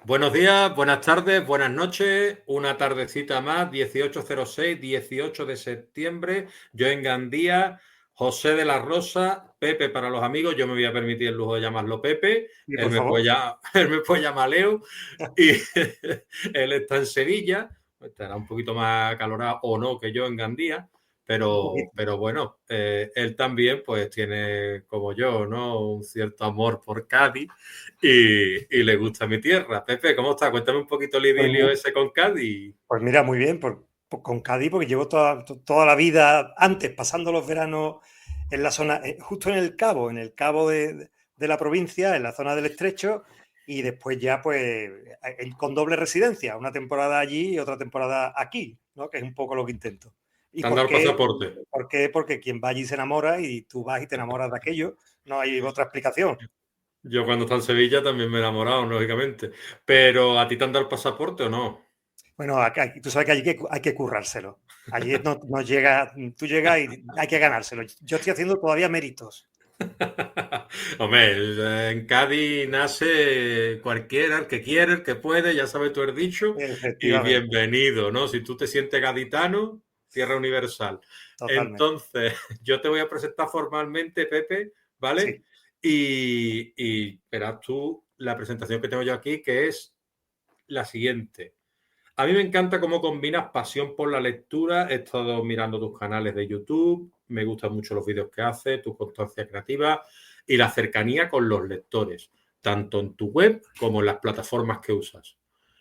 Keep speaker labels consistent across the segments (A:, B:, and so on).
A: Buenos días, buenas tardes, buenas noches. Una tardecita más, 18:06, 18 de septiembre. Yo en Gandía, José de la Rosa, Pepe para los amigos. Yo me voy a permitir el lujo de llamarlo Pepe.
B: Y
A: Él
B: por
A: me
B: favor,
A: puede llamar, él me puede llamar Leo. Y él está en Sevilla. Estará un poquito más acalorado o no que yo en Gandía.
B: un
A: Pero,
B: poquito.
A: pero bueno, él también pues tiene, como yo, ¿no? Un cierto amor por Cádiz y le gusta mi tierra. Pepe, ¿cómo está? Cuéntame un poquito el
B: Pues,
A: idilio ese con Cádiz.
B: pues mira, muy bien, con Cádiz, porque llevo toda la vida antes pasando los veranos en la zona, justo en el cabo de la provincia, en la zona del Estrecho, y después ya pues con doble residencia, una temporada allí y otra temporada aquí, ¿no? Que es un poco lo que intento. ¿Y
A: Te han
B: por
A: dado el
B: qué?
A: pasaporte.
B: ¿Por qué? Porque quien va allí se enamora y tú vas y te enamoras de aquello, no hay otra explicación.
A: Yo cuando estaba en Sevilla también me he enamorado, lógicamente. Pero ¿a ti te han dado el pasaporte o no?
B: Bueno, tú sabes que allí hay que currárselo. Allí no llega, tú llegas y hay que ganárselo. Yo estoy haciendo todavía méritos.
A: Hombre, en Cádiz nace cualquiera, el que quiere, el que puede, ya sabes tú el dicho, y
B: Efectivamente,
A: bienvenido, ¿no? Si tú te sientes gaditano, tierra universal.
B: totalmente.
A: Entonces, yo te voy a presentar formalmente, Pepe, ¿vale?
B: Sí,
A: Y verás tú la presentación que tengo yo aquí, que es la siguiente. A mí me encanta cómo combinas pasión por la lectura. He estado mirando tus canales de YouTube, me gustan mucho los vídeos que haces, tu constancia creativa y la cercanía con los lectores, tanto en tu web como en las plataformas que usas.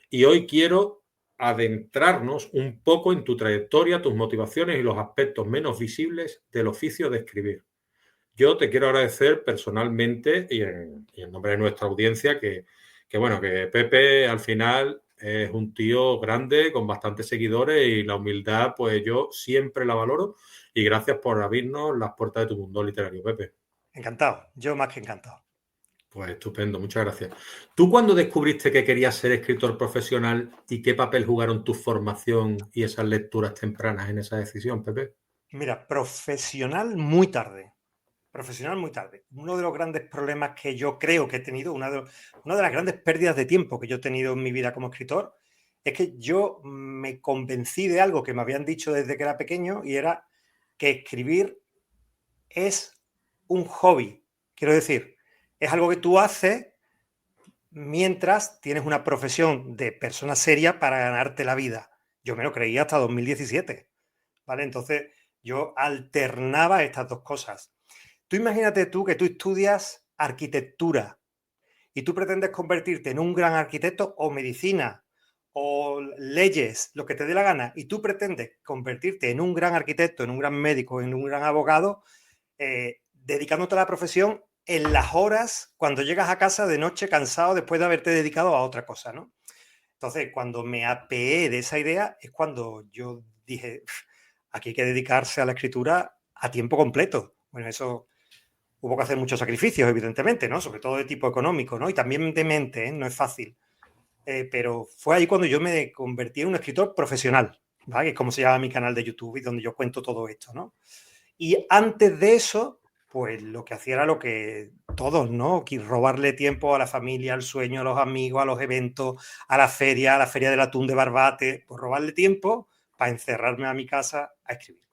A: Y hoy quiero adentrarnos un poco en tu trayectoria, tus motivaciones y los aspectos menos visibles del oficio de escribir. Yo te quiero agradecer personalmente y en nombre de nuestra audiencia bueno, que Pepe al final es un tío grande con bastantes seguidores y la humildad, pues yo siempre la valoro y gracias por abrirnos las puertas de tu mundo literario, Pepe.
B: encantado. Yo más que encantado.
A: Pues estupendo, muchas gracias. ¿Tú cuándo descubriste que querías ser escritor profesional y qué papel jugaron tu formación y esas lecturas tempranas en esa decisión, Pepe?
B: Mira, profesional muy tarde. Profesional muy tarde. Uno de los grandes problemas que yo creo que he tenido, una de las grandes pérdidas de tiempo que yo he tenido en mi vida como escritor, es que yo me convencí de algo que me habían dicho desde que era pequeño y era que escribir es un hobby. Quiero decir, es algo que tú haces mientras tienes una profesión de persona seria para ganarte la vida. Yo me lo creía hasta 2017, ¿vale? Entonces yo alternaba estas dos cosas. Tú imagínate tú que tú estudias arquitectura y tú pretendes convertirte en un gran arquitecto o medicina o leyes, lo que te dé la gana, y tú pretendes convertirte en un gran arquitecto, en un gran médico, en un gran abogado, dedicándote a la profesión en las horas cuando llegas a casa de noche cansado después de haberte dedicado a otra cosa, ¿no? Entonces, cuando me apeé de esa idea, es cuando yo dije, aquí hay que dedicarse a la escritura a tiempo completo. Bueno, eso hubo que hacer muchos sacrificios, evidentemente, ¿no? Sobre todo de tipo económico, ¿no? Y también de mente, ¿eh? No es fácil. Pero fue ahí cuando yo me convertí en un escritor profesional, ¿vale? Que es como se llama mi canal de YouTube y donde yo cuento todo esto, ¿no? Y antes de eso, pues lo que hacía era lo que todos, ¿no? Que robarle tiempo a la familia, al sueño, a los amigos, a los eventos, a la feria del atún de Barbate, pues robarle tiempo para encerrarme a mi casa a escribir.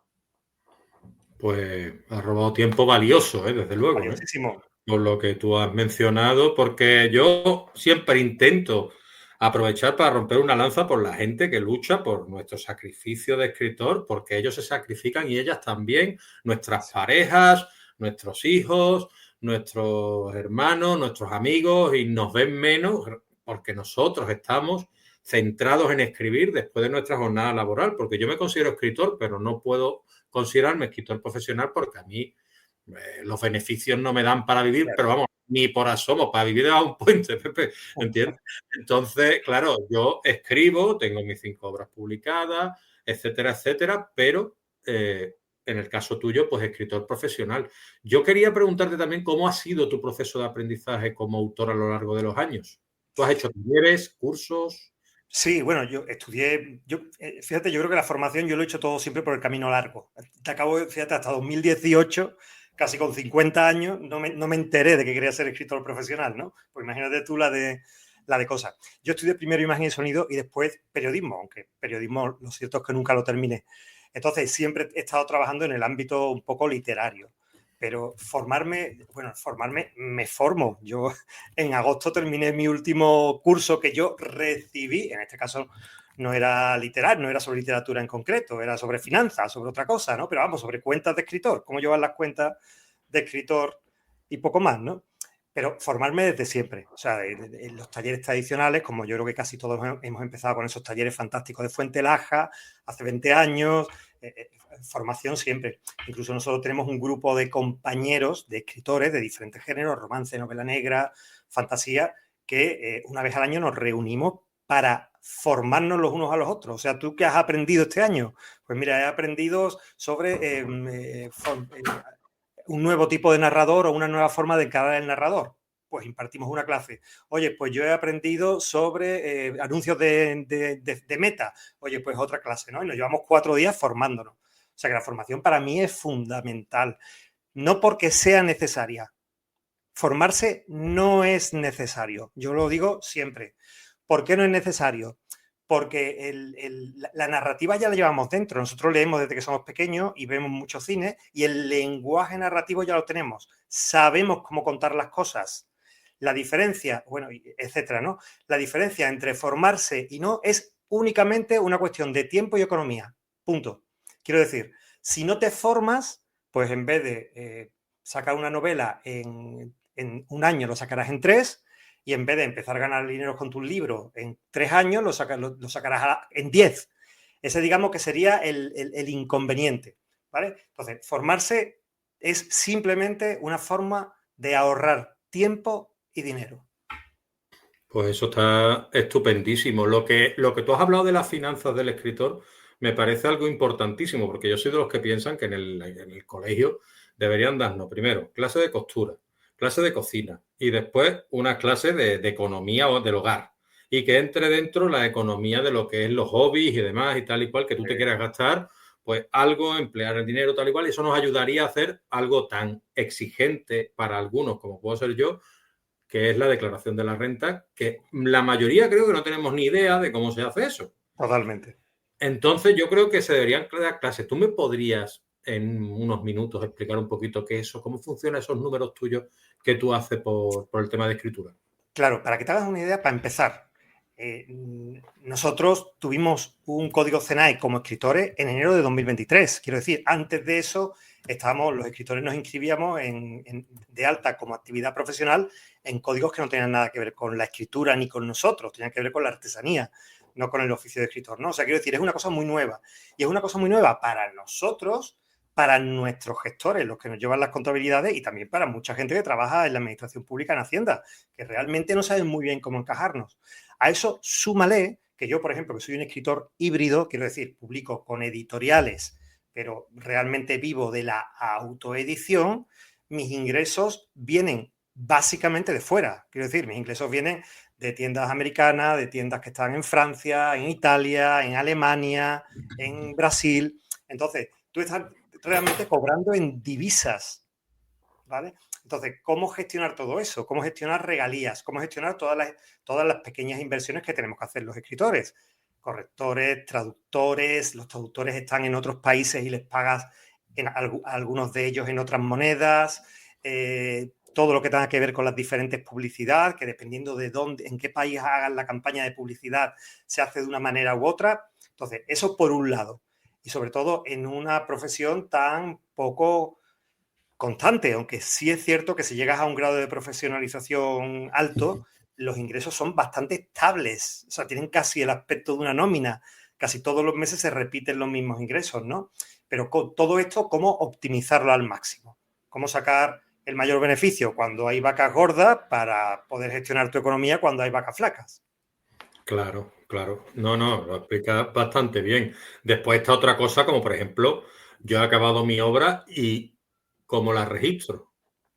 A: Pues has robado tiempo valioso, desde luego, ¿eh?
B: Valiosísimo.
A: Por lo que tú has mencionado, porque yo siempre intento aprovechar para romper una lanza por la gente que lucha por nuestro sacrificio de escritor, porque ellos se sacrifican y ellas también, nuestras parejas, nuestros hijos, nuestros hermanos, nuestros amigos, y nos ven menos porque nosotros estamos centrados en escribir después de nuestra jornada laboral, porque yo me considero escritor, pero no puedo considerarme escritor profesional porque a mí los beneficios no me dan para vivir, pero vamos, ni por asomo, para vivir debajo de un puente, Pepe, ¿entiendes? Entonces, claro, yo escribo, tengo mis 5 obras publicadas, etcétera, etcétera, pero en el caso tuyo, pues escritor profesional. Yo quería preguntarte también cómo ha sido tu proceso de aprendizaje como autor a lo largo de los años. ¿Tú has hecho talleres, cursos?
B: Sí, bueno, yo estudié, fíjate, yo creo que la formación yo lo he hecho todo siempre por el camino largo. Te acabo, fíjate, hasta 2018, casi con 50 años, no me enteré de que quería ser escritor profesional, ¿no? Pues imagínate tú la de cosas. Yo estudié primero imagen y sonido y después periodismo, aunque periodismo lo cierto es que nunca lo terminé. Entonces siempre he estado trabajando en el ámbito un poco literario. Pero formarme, me formo. Yo en agosto terminé mi último curso que yo recibí, en este caso no era literario, no era sobre literatura en concreto, era sobre finanzas, sobre otra cosa, ¿no? Pero vamos, sobre cuentas de escritor, cómo llevar las cuentas de escritor y poco más, ¿no? Pero formarme desde siempre, o sea, en los talleres tradicionales, como yo creo que casi todos hemos empezado con esos talleres fantásticos de Fuente Laja, hace 20 años, formación siempre. Incluso nosotros tenemos un grupo de compañeros, de escritores de diferentes géneros, romance, novela negra, fantasía, que una vez al año nos reunimos para formarnos los unos a los otros. O sea, ¿tú qué has aprendido este año? Pues mira, he aprendido sobre un nuevo tipo de narrador o una nueva forma de encarar el narrador. Pues impartimos una clase. Oye, pues yo he aprendido sobre anuncios de Meta. Oye, pues otra clase, ¿no? Y nos llevamos 4 días formándonos. O sea que la formación para mí es fundamental. No porque sea necesaria. Formarse no es necesario. Yo lo digo siempre. ¿Por qué no es necesario? Porque la narrativa ya la llevamos dentro. Nosotros leemos desde que somos pequeños y vemos mucho cine y el lenguaje narrativo ya lo tenemos. Sabemos cómo contar las cosas. La diferencia, bueno, etcétera, ¿no? La diferencia entre formarse y no es únicamente una cuestión de tiempo y economía. Punto. Quiero decir, si no te formas, pues en vez de sacar una novela en un año, lo sacarás en 3, y en vez de empezar a ganar dinero con tu libro en 3 años, lo sacarás en 10. Ese, digamos, que sería el inconveniente, ¿vale? Entonces, formarse es simplemente una forma de ahorrar tiempo y dinero.
A: Pues eso está estupendísimo. Lo que tú has hablado de las finanzas del escritor me parece algo importantísimo, porque yo soy de los que piensan que en el colegio deberían darnos primero clase de costura, clase de cocina y después una clase de economía o del hogar. Y que entre dentro la economía de lo que es los hobbies y demás y tal y cual que tú te quieras gastar, pues algo, emplear el dinero tal y cual, y eso nos ayudaría a hacer algo tan exigente para algunos como puedo ser yo, que es la declaración de la renta, que la mayoría creo que no tenemos ni idea de cómo se hace eso.
B: Totalmente.
A: Entonces yo creo que se deberían crear clases. ¿Tú me podrías en unos minutos explicar un poquito qué es eso, cómo funcionan esos números tuyos que tú haces por el tema de escritura?
B: Claro, para que te hagas una idea, para empezar, nosotros tuvimos un código CENAE como escritores en enero de 2023. Quiero decir, antes de eso, los escritores nos inscribíamos de alta como actividad profesional en códigos que no tenían nada que ver con la escritura ni con nosotros, tenían que ver con la artesanía, no con el oficio de escritor, ¿no? O sea, quiero decir, es una cosa muy nueva. Y es una cosa muy nueva para nosotros, para nuestros gestores, los que nos llevan las contabilidades, y también para mucha gente que trabaja en la administración pública, en Hacienda, que realmente no saben muy bien cómo encajarnos. A eso súmale que yo, por ejemplo, que soy un escritor híbrido, quiero decir, publico con editoriales, pero realmente vivo de la autoedición, mis ingresos vienen básicamente de fuera. Quiero decir, mis ingresos vienen de tiendas americanas, de tiendas que están en Francia, en Italia, en Alemania, en Brasil. Entonces, tú estás realmente cobrando en divisas, ¿vale? Entonces, ¿cómo gestionar todo eso? ¿Cómo gestionar regalías? ¿Cómo gestionar todas las pequeñas inversiones que tenemos que hacer los escritores? Correctores, traductores, los traductores están en otros países y les pagas a algunos de ellos en otras monedas, todo lo que tenga que ver con las diferentes publicidades, que dependiendo de dónde, en qué país hagan la campaña de publicidad, se hace de una manera u otra. Entonces, eso por un lado. Y sobre todo en una profesión tan poco constante, aunque sí es cierto que si llegas a un grado de profesionalización alto, los ingresos son bastante estables, o sea, tienen casi el aspecto de una nómina, casi todos los meses se repiten los mismos ingresos, ¿no? Pero con todo esto, ¿cómo optimizarlo al máximo? ¿Cómo sacar el mayor beneficio cuando hay vacas gordas para poder gestionar tu economía cuando hay vacas flacas?
A: Claro, claro. No, lo explica bastante bien. Después está otra cosa, como por ejemplo, yo he acabado mi obra y cómo la registro.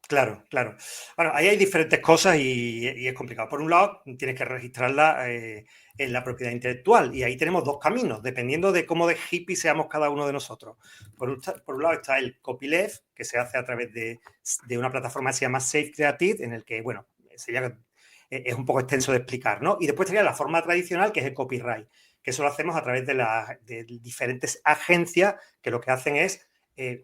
B: Claro, claro. Bueno, ahí hay diferentes cosas y es complicado. Por un lado, tienes que registrarla en la propiedad intelectual y ahí tenemos dos caminos, dependiendo de cómo de hippie seamos cada uno de nosotros. Por un lado está el copyleft, que se hace a través de una plataforma que se llama Safe Creative, en el que, bueno, es un poco extenso de explicar, ¿no? Y después estaría la forma tradicional, que es el copyright, que eso lo hacemos a través de diferentes agencias que lo que hacen es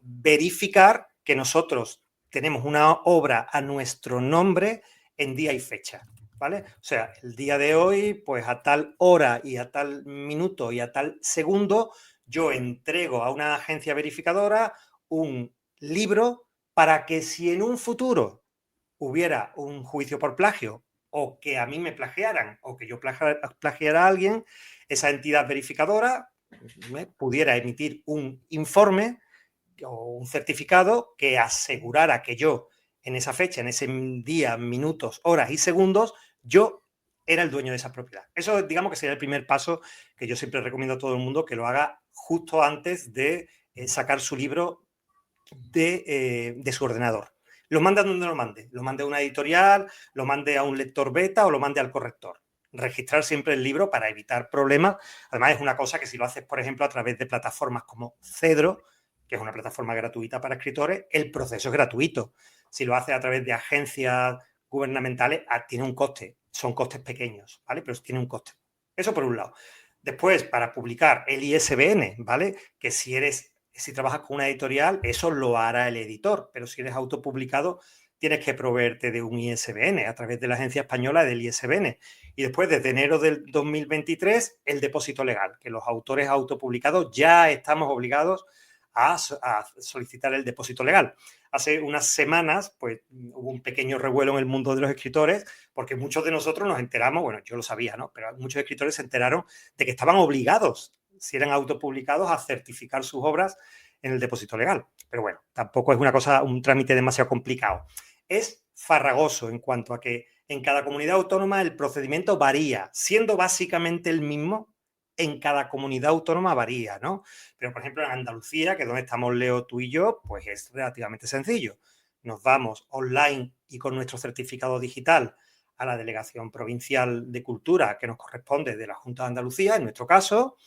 B: verificar que nosotros tenemos una obra a nuestro nombre en día y fecha, ¿vale? O sea, el día de hoy, pues a tal hora y a tal minuto y a tal segundo, yo entrego a una agencia verificadora un libro para que si en un futuro hubiera un juicio por plagio o que a mí me plagiaran o que yo plagiara a alguien, esa entidad verificadora pudiera emitir un informe o un certificado que asegurara que yo en esa fecha, en ese día, minutos, horas y segundos, yo era el dueño de esa propiedad. Eso, digamos que sería el primer paso que yo siempre recomiendo a todo el mundo que lo haga justo antes de sacar su libro de su ordenador. Lo mande donde lo mande a una editorial, lo mande a un lector beta o lo mande al corrector. Registrar siempre el libro para evitar problemas. Además, es una cosa que si lo haces, por ejemplo, a través de plataformas como Cedro, que es una plataforma gratuita para escritores, el proceso es gratuito. Si lo haces a través de agencias gubernamentales, tiene un coste. Son costes pequeños, ¿vale? Pero tiene un coste. Eso por un lado. Después, para publicar el ISBN, ¿vale? Que si trabajas con una editorial, eso lo hará el editor, pero si eres autopublicado, tienes que proveerte de un ISBN a través de la Agencia Española del ISBN. Y después, desde enero del 2023, el depósito legal, que los autores autopublicados ya estamos obligados a solicitar el depósito legal. Hace unas semanas, pues, hubo un pequeño revuelo en el mundo de los escritores, porque muchos de nosotros nos enteramos, bueno, yo lo sabía, ¿no? Pero muchos escritores se enteraron de que estaban obligados, si eran autopublicados, a certificar sus obras en el depósito legal. Pero bueno, tampoco es una cosa, un trámite demasiado complicado. Es farragoso en cuanto a que en cada comunidad autónoma el procedimiento varía, siendo básicamente el mismo. En cada comunidad autónoma varía, ¿no? Pero, por ejemplo, en Andalucía, que es donde estamos Leo, tú y yo, pues es relativamente sencillo. Nos vamos online y con nuestro certificado digital a la Delegación Provincial de Cultura que nos corresponde de la Junta de Andalucía, en nuestro caso,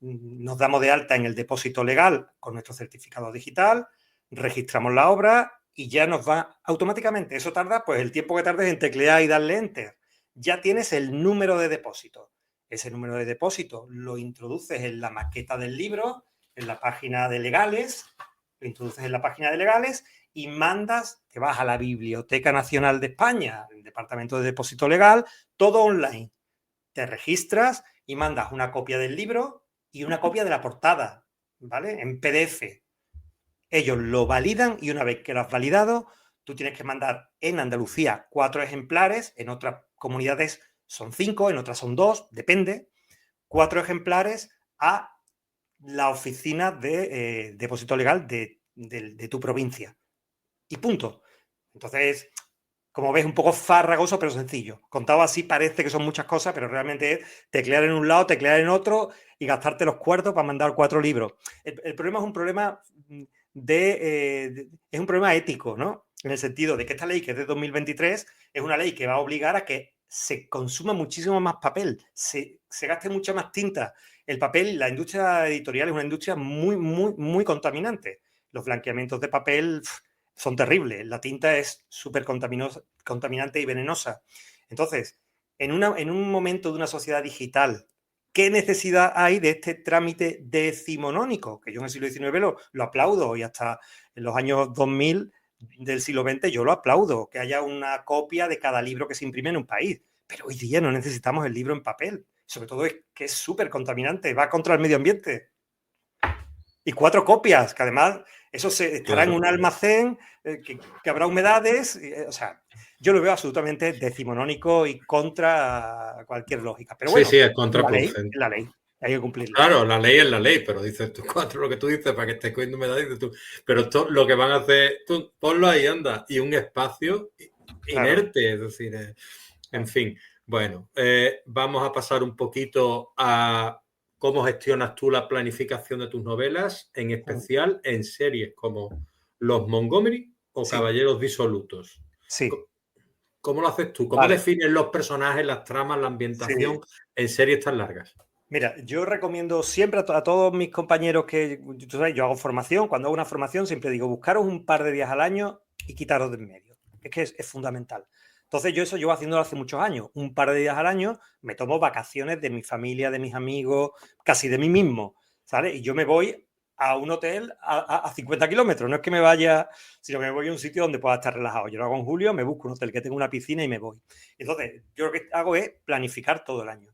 B: nos damos de alta en el depósito legal con nuestro certificado digital, registramos la obra y ya nos va automáticamente. Eso tarda, pues el tiempo que tardes en teclear y darle enter. Ya tienes el número de depósito. Ese número de depósito lo introduces en la maqueta del libro, en la página de legales, lo introduces en la página de legales y te vas a la Biblioteca Nacional de España, el Departamento de Depósito Legal, todo online. Te registras y mandas una copia del libro y una copia de la portada, ¿vale? En PDF. Ellos lo validan y una vez que lo has validado, tú tienes que mandar en Andalucía 4 ejemplares, en otras comunidades son 5, en otras son 2, depende. 4 ejemplares a la oficina de depósito legal de tu provincia. Y punto. Entonces, como ves, un poco farragoso, pero sencillo. Contado así parece que son muchas cosas, pero realmente es teclear en un lado, teclear en otro y gastarte los cuartos para mandar 4 libros. El problema es un problema es un problema ético, ¿no? En el sentido de que esta ley, que es de 2023, es una ley que va a obligar a que se consuma muchísimo más papel, se gaste mucha más tinta. El papel, la industria editorial es una industria muy, muy, muy contaminante. Los blanqueamientos de papel son terribles. La tinta es súper contaminante y venenosa. Entonces, en un momento de una sociedad digital, ¿qué necesidad hay de este trámite decimonónico? Que yo en el siglo XIX lo aplaudo y hasta en los años 2000 del siglo XX yo lo aplaudo, que haya una copia de cada libro que se imprime en un país. Pero hoy día no necesitamos el libro en papel. Sobre todo es que es súper contaminante, va contra el medio ambiente. Y 4 copias, que además eso estará en un almacén, que habrá humedades. O sea, yo lo veo absolutamente decimonónico y contra cualquier lógica. Pero bueno,
A: sí, es contraproducente.
B: Es la ley, hay que cumplirla.
A: Claro, la ley es la ley, pero dices tú 4, lo que tú dices, para que estés cogiendo humedad, dices tú. Pero esto lo que van a hacer, tú ponlo ahí, anda, y un espacio inerte, claro. Es decir, en fin. Bueno, vamos a pasar un poquito a cómo gestionas tú la planificación de tus novelas, en especial en series como Los Montgomery o Caballeros Disolutos.
B: Sí.
A: ¿Cómo lo haces tú? ¿Cómo defines los personajes, las tramas, la ambientación en series tan largas?
B: Mira, yo recomiendo siempre a todos mis compañeros que, tú sabes, yo hago formación, cuando hago una formación siempre digo, buscaros un par de días al año y quitaros de en medio. Es que es fundamental. Entonces yo eso llevo haciéndolo hace muchos años. Un par de días al año me tomo vacaciones de mi familia, de mis amigos, casi de mí mismo, ¿sabes? Y yo me voy a un hotel a 50 kilómetros. No es que me vaya, sino que me voy a un sitio donde pueda estar relajado. Yo lo hago en julio, me busco un hotel que tenga una piscina y me voy. Entonces, yo lo que hago es planificar todo el año.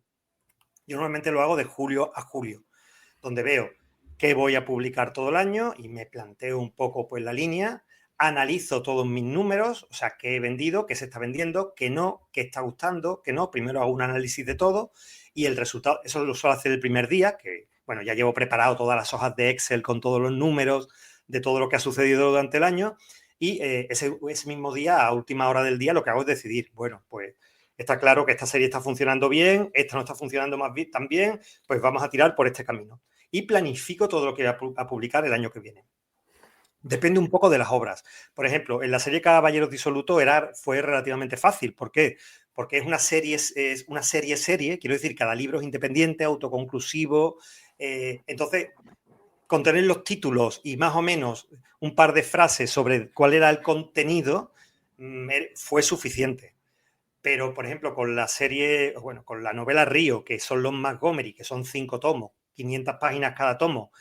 B: Yo normalmente lo hago de julio a julio, donde veo qué voy a publicar todo el año y me planteo un poco pues la línea, analizo todos mis números, o sea, qué he vendido, qué se está vendiendo, qué no, qué está gustando, qué no. Primero hago un análisis de todo y el resultado, eso lo suelo hacer el primer día, que bueno, ya llevo preparado todas las hojas de Excel con todos los números de todo lo que ha sucedido durante el año y ese mismo día, a última hora del día, lo que hago es decidir, bueno, pues está claro que esta serie está funcionando bien, esta no está funcionando más bien, tan bien, pues vamos a tirar por este camino. Y planifico todo lo que voy a publicar el año que viene. Depende un poco de las obras. Por ejemplo, en la serie Caballeros Disolutos fue relativamente fácil. ¿Por qué? Porque es una serie, quiero decir, cada libro es independiente, autoconclusivo. Entonces, con tener los títulos y más o menos un par de frases sobre cuál era el contenido, fue suficiente. Pero, por ejemplo, con la serie, bueno, con la novela Río, que son los Montgomery, que son 5 tomos, 500 páginas cada tomo,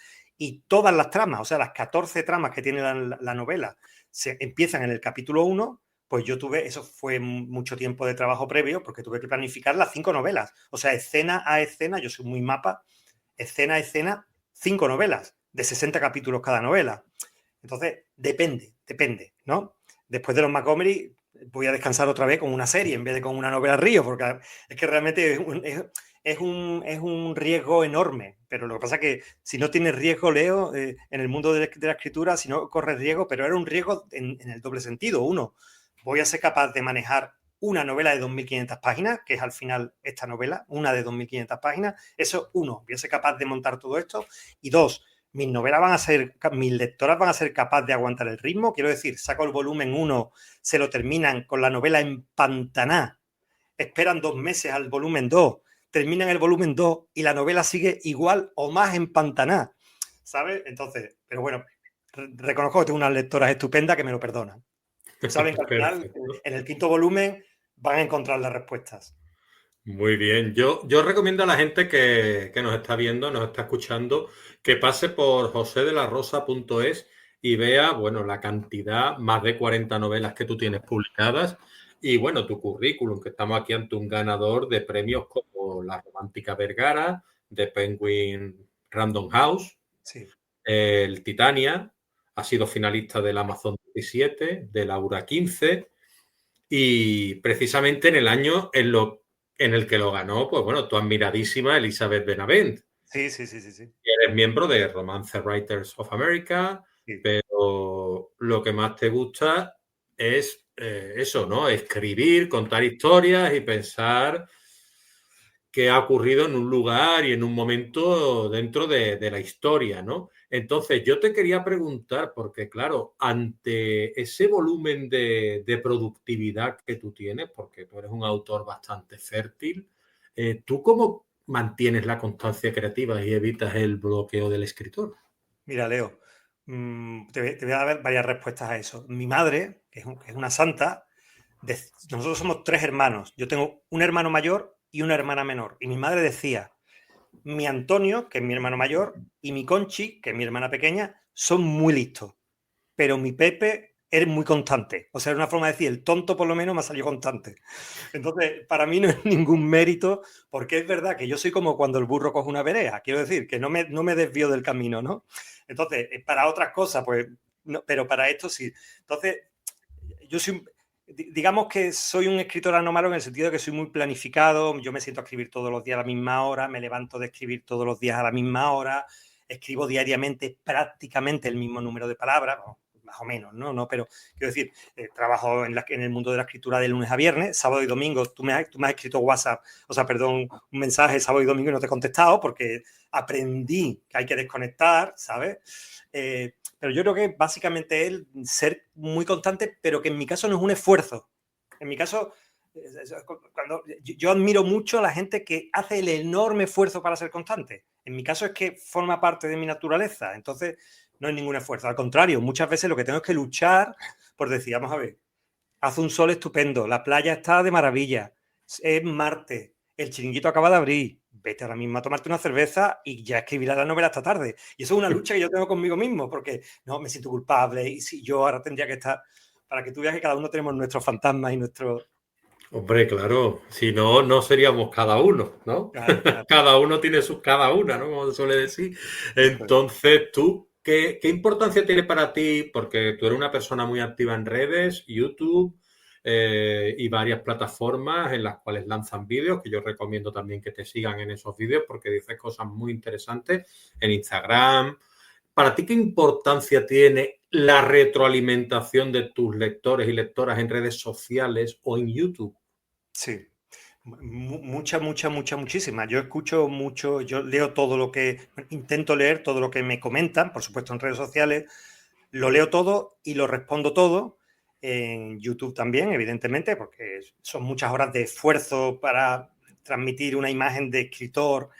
B: y todas las tramas, o sea, las 14 tramas que tiene la novela, se empiezan en el capítulo 1, pues yo eso fue mucho tiempo de trabajo previo, porque tuve que planificar las 5 novelas. O sea, escena a escena, yo soy muy mapa, escena a escena, 5 novelas, de 60 capítulos cada novela. Entonces, depende, ¿no? Después de los Montgomery, voy a descansar otra vez con una serie en vez de con una novela Río, porque es que realmente es un riesgo enorme. Pero lo que pasa es que si no tienes riesgo, Leo, en el mundo de la escritura, si no corres riesgo, pero era un riesgo en el doble sentido. Uno, voy a ser capaz de manejar una novela de 2.500 páginas, que es al final esta novela, una de 2.500 páginas. Eso, uno, voy a ser capaz de montar todo esto. Y dos, mis lectoras van a ser capaces de aguantar el ritmo. Quiero decir, saco el volumen 1, se lo terminan con la novela empantanada, esperan 2 meses al volumen 2, terminan el volumen 2 y la novela sigue igual o más empantanada, ¿sabes? Entonces, pero bueno, reconozco que tengo unas lectoras estupendas que me lo perdonan. Saben que al final, en el 5.º volumen, van a encontrar las respuestas.
A: Muy bien. Yo recomiendo a la gente que nos está viendo, nos está escuchando, que pase por josedelarosa.es y vea, bueno, la cantidad, más de 40 novelas que tú tienes publicadas y, bueno, tu currículum, que estamos aquí ante un ganador de premios como La Romántica Vergara, de Penguin Random House,
B: Sí.
A: el Titania, ha sido finalista del Amazon 17, de Laura 15 y precisamente en el año en el que lo ganó, pues bueno, tu admiradísima Elizabeth Benavent.
B: Sí.
A: Y eres miembro de Romance Writers of America,
B: Sí.
A: pero lo que más te gusta es eso, ¿no? Escribir, contar historias y pensar qué ha ocurrido en un lugar y en un momento dentro de la historia, ¿no? Entonces, yo te quería preguntar, porque claro, ante ese volumen de productividad que tú tienes, porque tú eres un autor bastante fértil, ¿tú cómo mantienes la constancia creativa y evitas el bloqueo del escritor?
B: Mira, Leo, te voy a dar varias respuestas a eso. Mi madre, que es una santa, nosotros somos 3 hermanos. Yo tengo un hermano mayor y una hermana menor. Y mi madre decía, mi Antonio, que es mi hermano mayor, y mi Conchi, que es mi hermana pequeña, son muy listos. Pero mi Pepe es muy constante. O sea, es una forma de decir, el tonto por lo menos me ha salido constante. Entonces, para mí no es ningún mérito, porque es verdad que yo soy como cuando el burro coge una vereda. Quiero decir, que no me desvío del camino, ¿no? Entonces, para otras cosas, pues, no, pero para esto sí. Entonces, yo soy, digamos que soy un escritor anómalo en el sentido de que soy muy planificado, yo me siento a escribir todos los días a la misma hora, me levanto de escribir todos los días a la misma hora, escribo diariamente prácticamente el mismo número de palabras, más o menos, ¿no? Pero quiero decir, trabajo en el mundo de la escritura de lunes a viernes, sábado y domingo, tú me has escrito WhatsApp, o sea, perdón, un mensaje sábado y domingo y no te he contestado porque aprendí que hay que desconectar, ¿sabes? Pero yo creo que básicamente es ser muy constante, pero que en mi caso no es un esfuerzo. En mi caso, yo admiro mucho a la gente que hace el enorme esfuerzo para ser constante. En mi caso es que forma parte de mi naturaleza, entonces no es ningún esfuerzo. Al contrario, muchas veces lo que tengo es que luchar por decir, vamos a ver, hace un sol estupendo, la playa está de maravilla, es martes, el chiringuito acaba de abrir, vete ahora mismo a tomarte una cerveza y ya escribirás la novela esta tarde. Y eso es una lucha que yo tengo conmigo mismo, porque no, me siento culpable y si yo ahora tendría que estar, para que tú veas que cada uno tenemos nuestros fantasmas y nuestros...
A: Hombre, claro, si no, no seríamos cada uno, ¿no?
B: Claro, claro,
A: Cada uno tiene sus cada una, ¿no? Como se suele decir.
B: eso es.
A: Entonces, tú, ¿qué importancia tiene para ti? Porque tú eres una persona muy activa en redes, YouTube y varias plataformas en las cuales lanzan vídeos, que yo recomiendo también que te sigan en esos vídeos porque dices cosas muy interesantes en Instagram. ¿Para ti qué importancia tiene la retroalimentación de tus lectores y lectoras en redes sociales o en YouTube?
B: Sí, mucha, mucha, mucha, muchísima. Yo escucho mucho, yo leo todo lo que, intento leer todo lo que me comentan, por supuesto en redes sociales, lo leo todo y lo respondo todo. En YouTube también, evidentemente, porque son muchas horas de esfuerzo para transmitir una imagen de escritor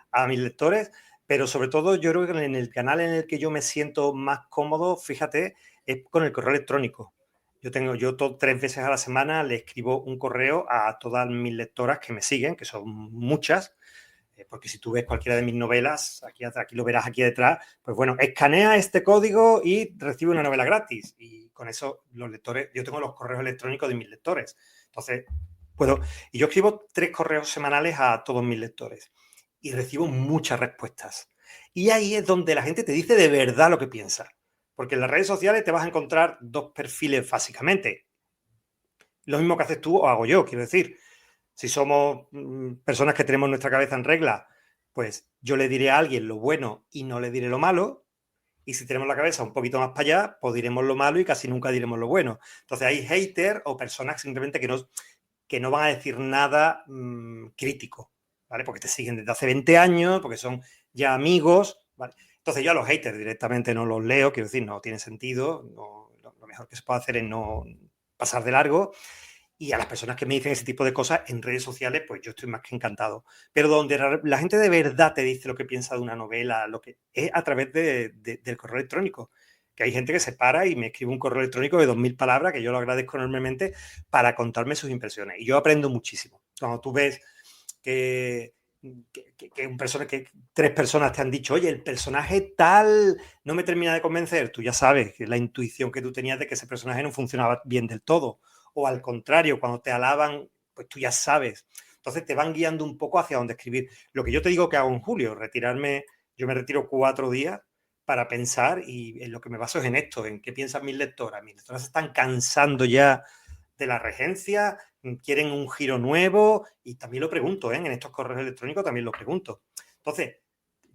B: a mis lectores, pero sobre todo yo creo que en el canal en el que yo me siento más cómodo, fíjate, es con el correo electrónico. Yo 3 veces a la semana le escribo un correo a todas mis lectoras que me siguen, que son muchas, porque si tú ves cualquiera de mis novelas, aquí lo verás aquí detrás, pues bueno, escanea este código y recibe una novela gratis. Y con eso los lectores, yo tengo los correos electrónicos de mis lectores. Entonces, y yo escribo 3 correos semanales a todos mis lectores y recibo muchas respuestas. Y ahí es donde la gente te dice de verdad lo que piensa. Porque en las redes sociales te vas a encontrar 2 perfiles básicamente. Lo mismo que haces tú o hago yo, quiero decir. Si somos personas que tenemos nuestra cabeza en regla, pues yo le diré a alguien lo bueno y no le diré lo malo. Y si tenemos la cabeza un poquito más para allá, pues diremos lo malo y casi nunca diremos lo bueno. Entonces hay haters o personas simplemente que no van a decir nada crítico, ¿vale? Porque te siguen desde hace 20 años, porque son ya amigos, ¿vale? Entonces yo a los haters directamente no los leo, quiero decir, no tiene sentido, no, lo mejor que se puede hacer es no pasar de largo. Y a las personas que me dicen ese tipo de cosas en redes sociales, pues yo estoy más que encantado. Pero donde la gente de verdad te dice lo que piensa de una novela, lo que es a través del correo electrónico. Que hay gente que se para y me escribe un correo electrónico de 2000 palabras, que yo lo agradezco enormemente, para contarme sus impresiones. Y yo aprendo muchísimo. Cuando tú ves que 3 personas te han dicho, oye, el personaje tal no me termina de convencer, tú ya sabes que la intuición que tú tenías de que ese personaje no funcionaba bien del todo. O al contrario, cuando te alaban, pues tú ya sabes. Entonces te van guiando un poco hacia dónde escribir. Lo que yo te digo que hago en julio, yo me retiro 4 días para pensar y en lo que me baso es en esto, en qué piensan mis lectoras. Mis lectoras se están cansando ya de la regencia, quieren un giro nuevo y también lo pregunto, en estos correos electrónicos también lo pregunto. Entonces,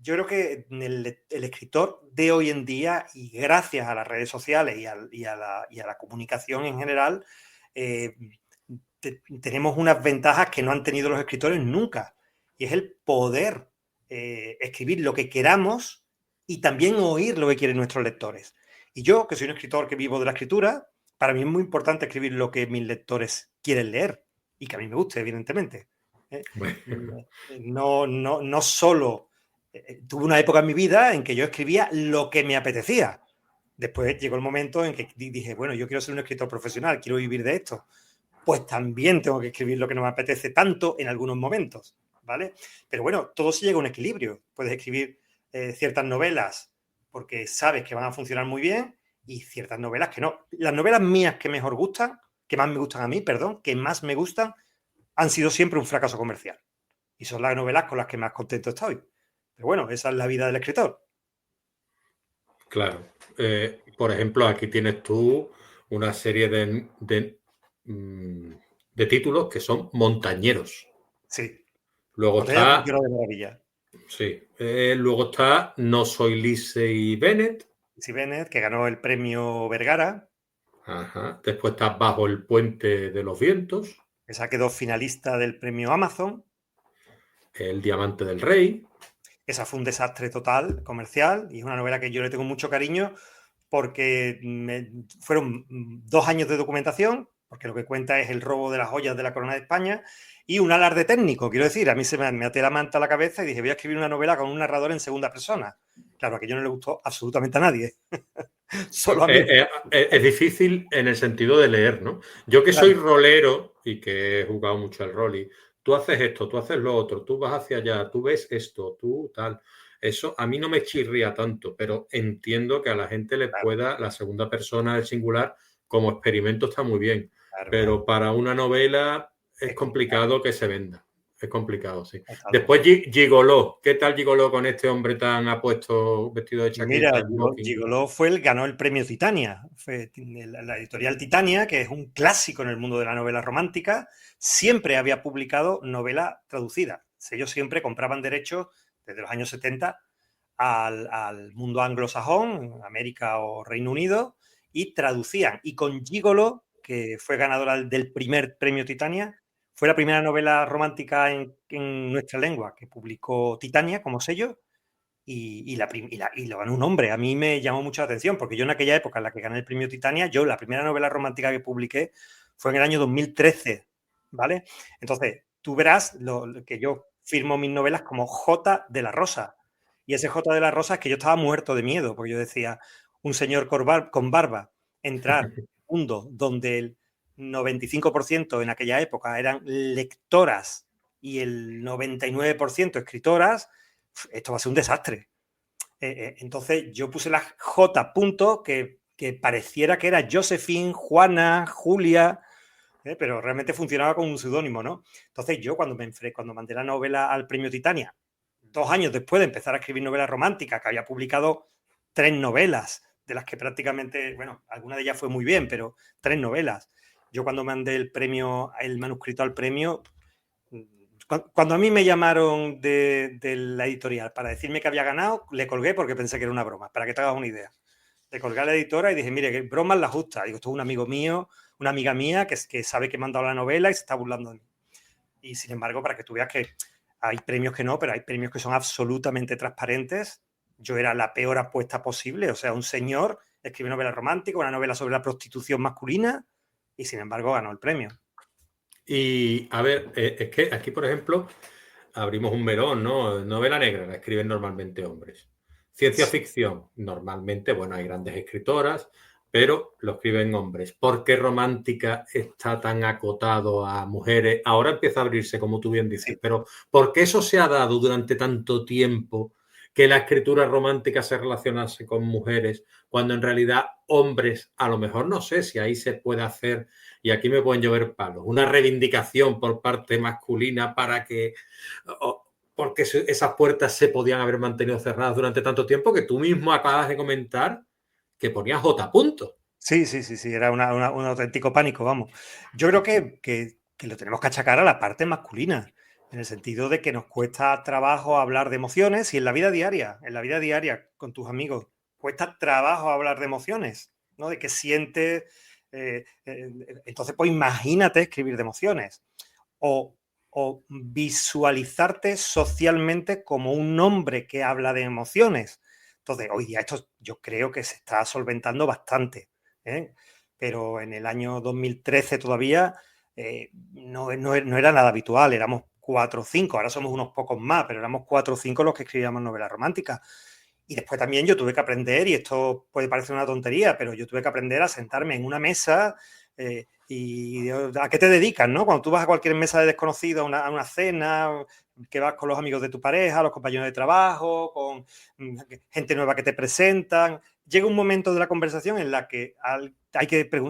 B: yo creo que el escritor de hoy en día, y gracias a las redes sociales y a la comunicación en general, tenemos unas ventajas que no han tenido los escritores nunca. Y es el poder escribir lo que queramos y también oír lo que quieren nuestros lectores. Y yo, que soy un escritor que vivo de la escritura, para mí es muy importante escribir lo que mis lectores quieren leer y que a mí me guste, evidentemente. No solo... tuve una época en mi vida en que yo escribía lo que me apetecía. Después llegó el momento en que dije, bueno, yo quiero ser un escritor profesional, quiero vivir de esto. Pues también tengo que escribir lo que no me apetece tanto en algunos momentos, ¿vale? Pero bueno, todo se llega a un equilibrio. Puedes escribir ciertas novelas porque sabes que van a funcionar muy bien y ciertas novelas que no. Las novelas mías que mejor gustan, que más me gustan a mí, perdón, que más me gustan, han sido siempre un fracaso comercial. Y son las novelas con las que más contento estoy. Pero bueno, esa es la vida del escritor.
A: Claro. Por ejemplo, aquí tienes tú una serie de títulos que son montañeros.
B: Sí.
A: Luego
B: Montaña
A: está,
B: funciona de maravilla.
A: sí, luego está No soy Lisey Bennett.
B: Si Bennett, que ganó el premio Vergara.
A: Ajá. Después está Bajo el puente de los vientos.
B: Esa quedó finalista del premio Amazon.
A: El diamante del rey.
B: Esa fue un desastre total comercial y es una novela que yo le tengo mucho cariño porque fueron 2 años de documentación, porque lo que cuenta es el robo de las joyas de la corona de España y un alarde técnico, quiero decir, a mí se me até la manta a la cabeza y dije, voy a escribir una novela con un narrador en segunda persona. Claro, aquello no le gustó absolutamente a nadie, solo a mí.
A: Es difícil en el sentido de leer, ¿no? Yo que soy
B: Claro.
A: rolero y que he jugado mucho al rol y tú haces esto, tú haces lo otro, tú vas hacia allá, tú ves esto, tú tal. Eso a mí no me chirría tanto, pero entiendo que a la gente le
B: Claro,
A: pueda, la segunda persona del singular, como experimento está muy bien,
B: claro, claro.
A: pero para una novela es
B: Es complicado.
A: complicado que se venda. Es complicado, sí.
B: Totalmente.
A: Después Gigoló. ¿Qué tal Gigoló con este hombre tan apuesto, vestido de
B: Mira,
A: chaqueta, smoking?
B: Gigoló ganó el premio Titania. Fue la editorial Titania, que es un clásico en el mundo de la novela romántica, siempre había publicado novela traducida. Ellos siempre compraban derechos desde los años 70 al mundo anglosajón, América o Reino Unido, y traducían. Y con Gigolo, que fue ganadora del primer premio Titania, fue la primera novela romántica en nuestra lengua que publicó Titania como sello y lo ganó un hombre. A mí me llamó mucho la atención porque yo en aquella época en la que gané el premio Titania, yo la primera novela romántica que publiqué fue en el año 2013, ¿vale? Entonces, tú verás que yo firmo mis novelas como J de la Rosa. Y ese J de la Rosa es que yo estaba muerto de miedo, porque yo decía, un señor con barba entrar en un mundo donde el 95% en aquella época eran lectoras y el 99% escritoras, esto va a ser un desastre. Entonces yo puse la J punto que pareciera que era Josephine, Juana, Julia, pero realmente funcionaba como un seudónimo, ¿no? Entonces yo cuando mandé la novela al premio Titania, 2 años después de empezar a escribir novelas románticas, que había publicado 3 novelas, de las que prácticamente, bueno, alguna de ellas fue muy bien, pero 3 novelas. Yo cuando mandé el manuscrito al premio, cuando a mí me llamaron de la editorial para decirme que había ganado, le colgué porque pensé que era una broma, para que te hagas una idea. Le colgué a la editora y dije, mire, que broma es la justa. Digo, esto es un amigo mío, una amiga mía que sabe que he mandado la novela y se está burlando de mí. Y sin embargo, para que tú veas que hay premios que no, pero hay premios que son absolutamente transparentes. Yo era la peor apuesta posible. O sea, un señor escribe novela romántica, una novela sobre la prostitución masculina y sin embargo ganó el premio.
A: Y a ver, es que aquí, por ejemplo, abrimos un melón, ¿no? Novela negra la escriben normalmente hombres. Ciencia ficción, normalmente, bueno, hay grandes escritoras, pero lo escriben hombres. ¿Por qué romántica está tan acotado a mujeres? Ahora empieza a abrirse, como tú bien dices,
B: Sí.
A: pero ¿por qué eso se ha dado durante tanto tiempo que la escritura romántica se relacionase con mujeres, cuando en realidad hombres, a lo mejor no sé si ahí se puede hacer, y aquí me pueden llover palos, una reivindicación por parte masculina para que porque esas puertas se podían haber mantenido cerradas durante tanto tiempo que tú mismo acabas de comentar que ponías J. Punto.
B: Sí, sí, sí, sí, era un auténtico pánico, vamos. Yo creo que lo tenemos que achacar a la parte masculina, en el sentido de que nos cuesta trabajo hablar de emociones y en la vida diaria con tus amigos, cuesta trabajo hablar de emociones, ¿no? De qué sientes. Entonces, pues imagínate escribir de emociones o, o visualizarte socialmente como un hombre que habla de emociones. Entonces, hoy día esto yo creo que se está solventando bastante. ¿Eh? Pero en el año 2013 todavía no era nada habitual, éramos 4 o 5, ahora somos unos pocos más, pero éramos 4 o 5 los que escribíamos novelas románticas. Y después también yo tuve que aprender, y esto puede parecer una tontería, pero yo tuve que aprender a sentarme en una mesa y a qué te dedicas, ¿no? Cuando tú vas a cualquier mesa de desconocido, a una cena, que vas con los amigos de tu pareja, los compañeros de trabajo, con gente nueva que te presentan, llega un momento de la conversación en la que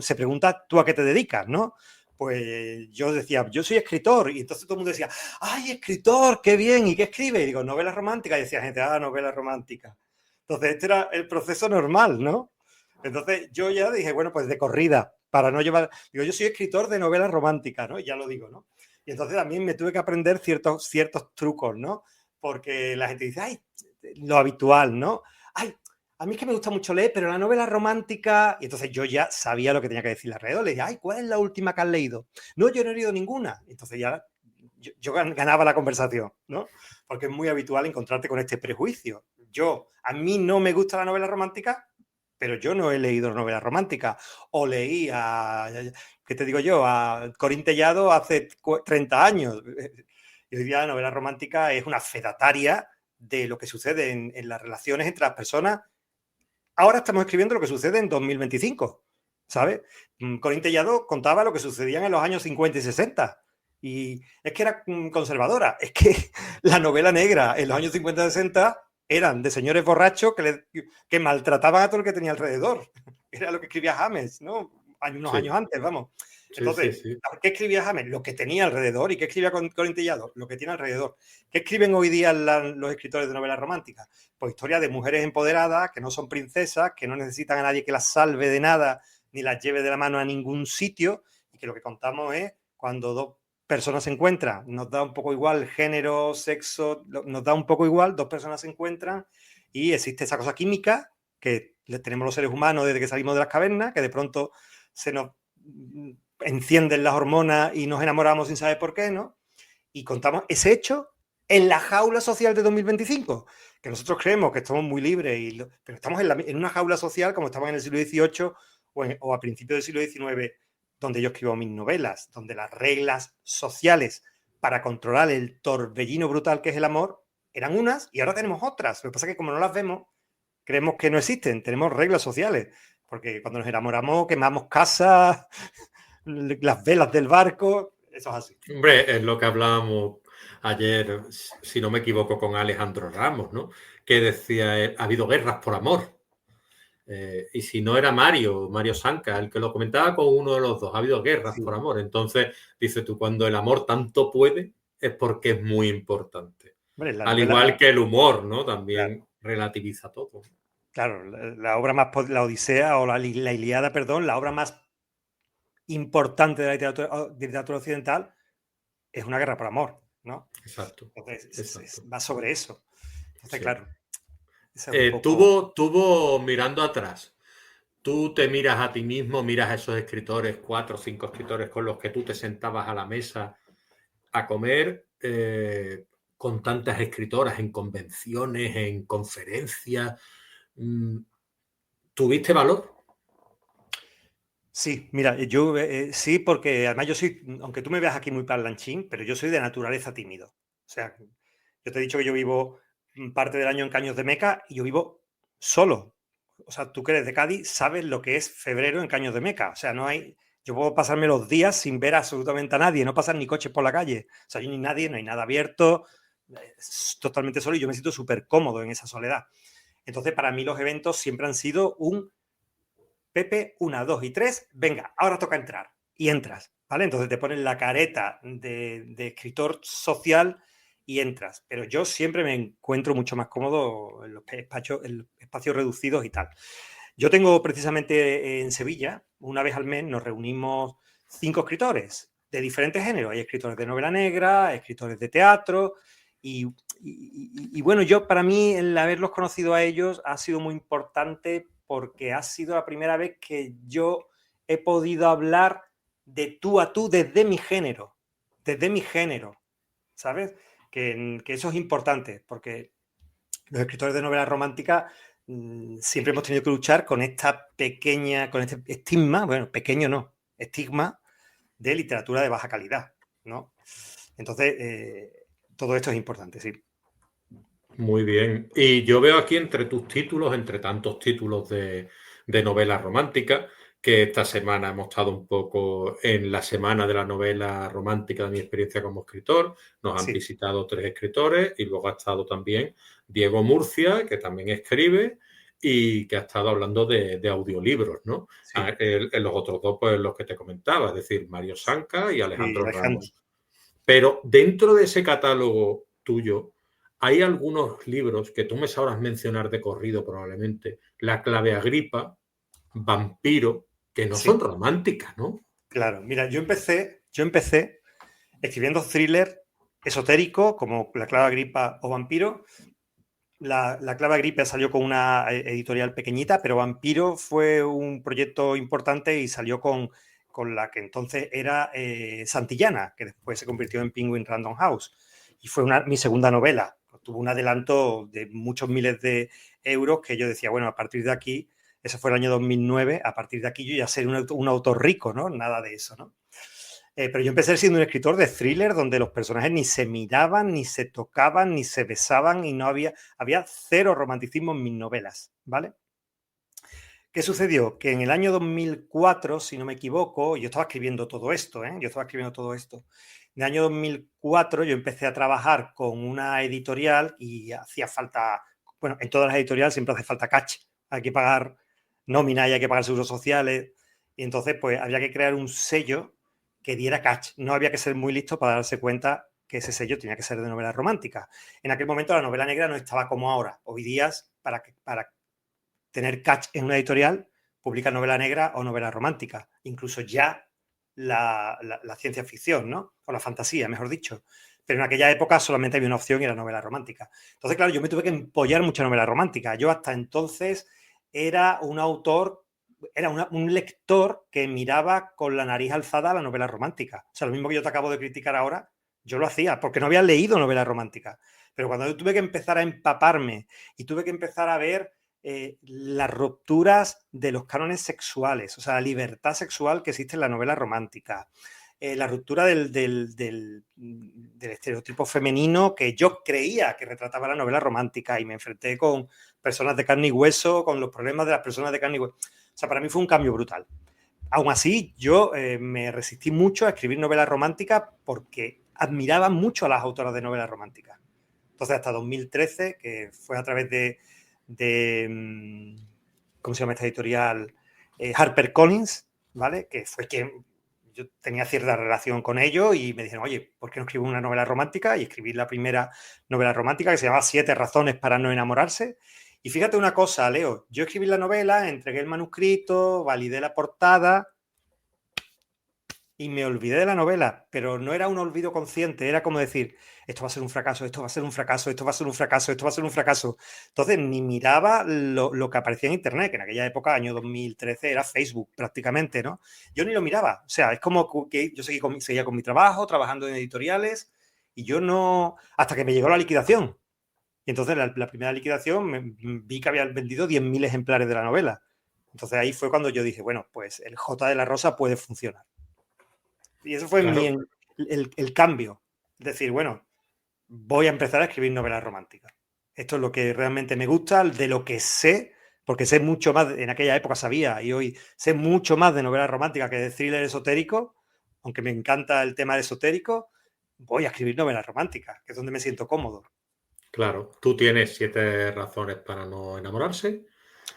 B: se pregunta tú a qué te dedicas, ¿no? Pues yo decía, yo soy escritor, y entonces todo el mundo decía, ¡ay, escritor, qué bien! ¿Y qué escribe? Y digo, novela romántica, y decía gente, novela romántica. Entonces este era el proceso normal, ¿no? Entonces yo ya dije, bueno, pues de corrida, para no llevar, digo, yo soy escritor de novelas románticas, ¿no? Y ya lo digo, ¿no? Y entonces también me tuve que aprender ciertos trucos, ¿no? Porque la gente dice, ay, lo habitual, ¿no? Ay, a mí es que me gusta mucho leer, pero la novela romántica... Y entonces yo ya sabía lo que tenía que decir alrededor. Le dije, ay, ¿cuál es la última que has leído? No, yo no he leído ninguna. Entonces ya yo ganaba la conversación, ¿no? Porque es muy habitual encontrarte con este prejuicio. A mí no me gusta la novela romántica pero yo no he leído novela romántica. O leí ¿qué te digo yo? A Corín Tellado hace 30 años. Y hoy día la novela romántica es una fedataria de lo que sucede en las relaciones entre las personas. Ahora estamos escribiendo lo que sucede en 2025, ¿sabes? Corín Tellado contaba lo que sucedía en los años 50 y 60. Y es que era conservadora. Es que la novela negra en los años 50 y 60 eran de señores borrachos que maltrataban a todo el que tenía alrededor. Era lo que escribía James, ¿no? Unos años antes, vamos. Entonces, ¿qué escribía James? Lo que tenía alrededor. ¿Y qué escribía Corín Tellado? Lo que tiene alrededor. ¿Qué escriben hoy día los escritores de novelas románticas? Pues historias de mujeres empoderadas, que no son princesas, que no necesitan a nadie que las salve de nada, ni las lleve de la mano a ningún sitio, y que lo que contamos es cuando dos personas se encuentran, nos da un poco igual género, sexo, nos da un poco igual, dos personas se encuentran y existe esa cosa química que tenemos los seres humanos desde que salimos de las cavernas, que de pronto se nos encienden las hormonas y nos enamoramos sin saber por qué, ¿no? Y contamos ese hecho en la jaula social de 2025, que nosotros creemos que estamos muy libres, pero estamos en una jaula social como estaban en el siglo XVIII o a principios del siglo XIX, donde yo escribo mis novelas, donde las reglas sociales para controlar el torbellino brutal que es el amor eran unas y ahora tenemos otras. Lo que pasa es que como no las vemos, creemos que no existen, tenemos reglas sociales, porque cuando nos enamoramos quemamos casas, las velas del barco, eso es así.
A: Hombre, es lo que hablábamos ayer, si no me equivoco, con Alejandro Ramos, ¿no? Que decía, ha habido guerras por amor. Y si no era Mario Sanca, el que lo comentaba con uno de los dos, ha habido guerras por amor. Entonces, dices tú, cuando el amor tanto puede, es porque es muy importante.
B: Hombre,
A: al igual que el humor, ¿no? También relativiza todo.
B: Claro, la obra más, la Odisea o la Ilíada, perdón, la obra más importante de la literatura occidental es una guerra por amor, ¿no?
A: Exacto.
B: Entonces, va sobre eso. Entonces,
A: sí.
B: Claro.
A: Tuvo mirando atrás. Tú te miras a ti mismo, miras a esos escritores, 4 o 5 escritores con los que tú te sentabas a la mesa a comer, con tantas escritoras en convenciones, en conferencias. ¿Tuviste valor?
B: Sí, mira, yo sí, porque además yo soy, aunque tú me veas aquí muy parlanchín, pero yo soy de naturaleza tímido. O sea, yo te he dicho que yo vivo parte del año en Caños de Meca y yo vivo solo. O sea, tú que eres de Cádiz sabes lo que es febrero en Caños de Meca. O sea, yo puedo pasarme los días sin ver absolutamente a nadie, no pasan ni coches por la calle. O sea, yo ni nadie, no hay nada abierto, es totalmente solo y yo me siento súper cómodo en esa soledad. Entonces, para mí los eventos siempre han sido un Pepe, 1, 2 y 3, venga, ahora toca entrar. Y entras, ¿vale? Entonces te ponen la careta de escritor social y entras. Pero yo siempre me encuentro mucho más cómodo en los espacios reducidos y tal. Yo tengo precisamente en Sevilla, una vez al mes nos reunimos 5 escritores de diferentes géneros. Hay escritores de novela negra, hay escritores de teatro y bueno, para mí el haberlos conocido a ellos ha sido muy importante porque ha sido la primera vez que yo he podido hablar de tú a tú desde mi género, ¿sabes? Que eso es importante, porque los escritores de novela romántica siempre hemos tenido que luchar con este estigma, bueno, pequeño no, estigma de literatura de baja calidad, ¿no? Entonces, todo esto es importante, sí.
A: Muy bien. Y yo veo aquí entre tus títulos, entre tantos títulos de novela romántica, que esta semana hemos estado un poco en la semana de la novela romántica de mi experiencia como escritor. Nos han visitado 3 escritores y luego ha estado también Diego Murcia, que también escribe y que ha estado hablando de audiolibros, ¿no?
B: Sí.
A: En los otros 2, pues los que te comentaba, es decir, Mario Sanca y Alejandro Ramos. Pero dentro de ese catálogo tuyo, hay algunos libros que tú me sabrás mencionar de corrido probablemente, La clave Agripa, Vampiro, que no son románticas, ¿no?
B: Claro, mira, yo empecé escribiendo thriller esotérico como La clave Agripa o Vampiro. La clave Agripa salió con una editorial pequeñita, pero Vampiro fue un proyecto importante y salió con la que entonces era Santillana, que después se convirtió en Penguin Random House. Y fue mi segunda novela. Tuvo un adelanto de muchos miles de euros que yo decía, bueno, a partir de aquí Eso fue el año 2009. A partir de aquí yo ya seré un autor rico, ¿no? Nada de eso, ¿no? Pero yo empecé siendo un escritor de thriller donde los personajes ni se miraban, ni se tocaban, ni se besaban y no había cero romanticismo en mis novelas, ¿vale? ¿Qué sucedió? Que en el año 2004, si no me equivoco, yo estaba escribiendo todo esto, ¿eh? Yo estaba escribiendo todo esto. En el año 2004 yo empecé a trabajar con una editorial y hacía falta, bueno, en todas las editoriales siempre hace falta catch. Hay que pagar nómina y hay que pagar seguros sociales. Y entonces, pues, había que crear un sello que diera catch. No había que ser muy listo para darse cuenta que ese sello tenía que ser de novela romántica. En aquel momento la novela negra no estaba como ahora. Hoy día, para tener catch en una editorial, publica novela negra o novela romántica. Incluso ya la ciencia ficción, ¿no? O la fantasía, mejor dicho. Pero en aquella época solamente había una opción y era novela romántica. Entonces, claro, yo me tuve que empollar mucha novela romántica. Yo hasta entonces era un autor, era un lector que miraba con la nariz alzada la novela romántica. O sea, lo mismo que yo te acabo de criticar ahora, yo lo hacía porque no había leído novela romántica. Pero cuando yo tuve que empezar a empaparme y tuve que empezar a ver las rupturas de los cánones sexuales, o sea, la libertad sexual que existe en la novela romántica, la ruptura del estereotipo femenino que yo creía que retrataba la novela romántica, y me enfrenté con personas de carne y hueso, con los problemas de las personas de carne y hueso. O sea, para mí fue un cambio brutal. Aún así, yo me resistí mucho a escribir novelas románticas porque admiraba mucho a las autoras de novelas románticas. Entonces, hasta 2013, que fue a través de ¿cómo se llama esta editorial? HarperCollins, ¿vale? Que fue quien yo tenía cierta relación con ellos y me dijeron, oye, ¿por qué no escribo una novela romántica? Y escribí la primera novela romántica que se llama 7 razones para no enamorarse. Y fíjate una cosa, Leo, yo escribí la novela, entregué el manuscrito, validé la portada y me olvidé de la novela, pero no era un olvido consciente, era como decir, esto va a ser un fracaso, esto va a ser un fracaso, esto va a ser un fracaso, esto va a ser un fracaso. Entonces ni miraba lo que aparecía en Internet, que en aquella época, año 2013, era Facebook prácticamente, ¿no? Yo ni lo miraba, o sea, es como que yo seguía con mi trabajo, trabajando en editoriales, y yo no, hasta que me llegó la liquidación. Y entonces la primera liquidación vi que habían vendido 10.000 ejemplares de la novela. Entonces ahí fue cuando yo dije, bueno, pues el J de la Rosa puede funcionar. Y eso fue
A: Claro.
B: el cambio. Es decir, bueno, voy a empezar a escribir novelas románticas. Esto es lo que realmente me gusta, de lo que sé, porque sé mucho más, en aquella época sabía, y hoy sé mucho más de novelas románticas que de thriller esotérico, aunque me encanta el tema de esotérico, voy a escribir novelas románticas, que es donde me siento cómodo.
A: Claro, tú tienes 7 razones para no enamorarse,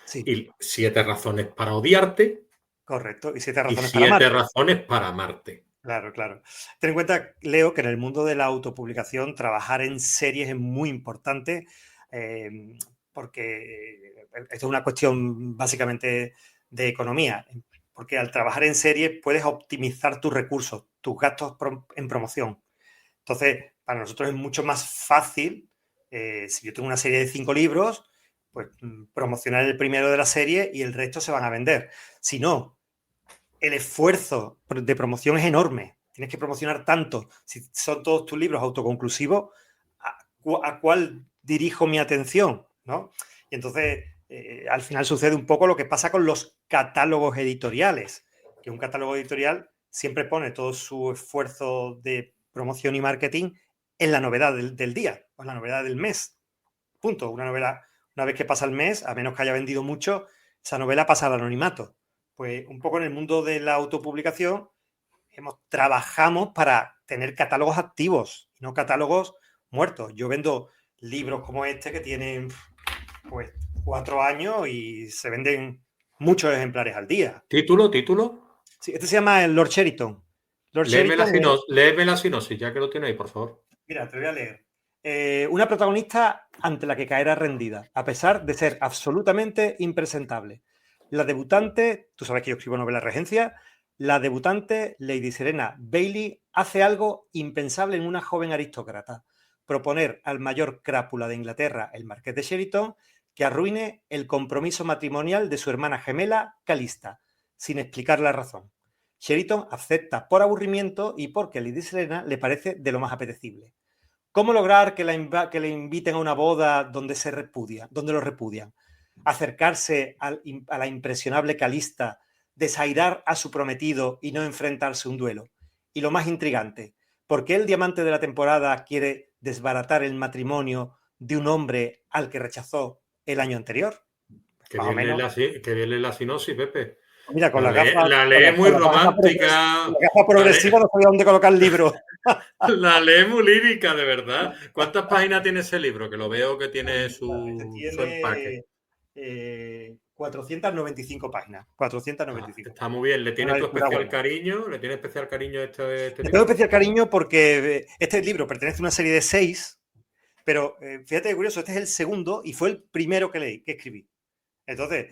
B: Sí,
A: y 7 razones para odiarte,
B: correcto. Y 7
A: y
B: razones para
A: 7
B: amarte.
A: razones para amarte.
B: Claro, claro. Ten en cuenta, Leo, que en el mundo de la autopublicación trabajar en series es muy importante porque esto es una cuestión básicamente de economía, porque al trabajar en series puedes optimizar tus recursos, tus gastos en promoción. Entonces, para nosotros es mucho más fácil, si yo tengo una serie de 5 libros, pues promocionar el primero de la serie y el resto se van a vender. Si no, el esfuerzo de promoción es enorme. Tienes que promocionar tanto. Si son todos tus libros autoconclusivos, ¿a cuál dirijo mi atención? ¿No? Y entonces, al final sucede un poco lo que pasa con los catálogos editoriales, que un catálogo editorial siempre pone todo su esfuerzo de promoción y marketing en la novedad del día o en la novedad del mes. Punto. Una novela, una vez que pasa el mes, a menos que haya vendido mucho, esa novela pasa al anonimato. Pues un poco en el mundo de la autopublicación trabajamos para tener catálogos activos, no catálogos muertos. Yo vendo libros como este que tienen pues 4 años y se venden muchos ejemplares al día.
A: ¿Título?
B: Sí, este se llama el Lord Sheridan. Lord Sheridan
A: Léeme la sinopsis, ya que lo tiene ahí, por favor.
B: Mira, te voy a leer. Una protagonista ante la que caerá rendida, a pesar de ser absolutamente impresentable. La debutante, tú sabes que yo escribo novela regencia, la debutante, Lady Serena Bailey, hace algo impensable en una joven aristócrata: proponer al mayor crápula de Inglaterra, el marqués de Sheridan, que arruine el compromiso matrimonial de su hermana gemela, Calista, sin explicar la razón. Sheridan acepta por aburrimiento y porque a Lady Serena le parece de lo más apetecible. ¿Cómo lograr que le inviten a una boda donde lo repudian? acercarse a la impresionable Calista, desairar a su prometido y no enfrentarse a un duelo. Y lo más intrigante, ¿por qué el diamante de la temporada quiere desbaratar el matrimonio de un hombre al que rechazó el año anterior?
A: Que
B: Más o
A: bien
B: menos.
A: que bien lee la sinopsis, Pepe.
B: Mira, con la gafa,
A: La lee muy romántica.
B: con la gafa progresiva no sabía dónde colocar el libro.
A: La lee muy lírica, de verdad. ¿Cuántas páginas tiene ese libro? Que lo veo que tiene
B: Este
A: su empaque.
B: tiene 495 páginas. 495.
A: Está muy bien. ¿Le
B: Una
A: tienes tu
B: lectura
A: especial
B: buena.
A: cariño? ¿Le tienes especial cariño a este
B: Le tengo
A: libro?
B: especial cariño porque este libro pertenece a una serie de 6, pero fíjate qué curioso, este es el segundo y fue el primero que leí, que escribí. Entonces,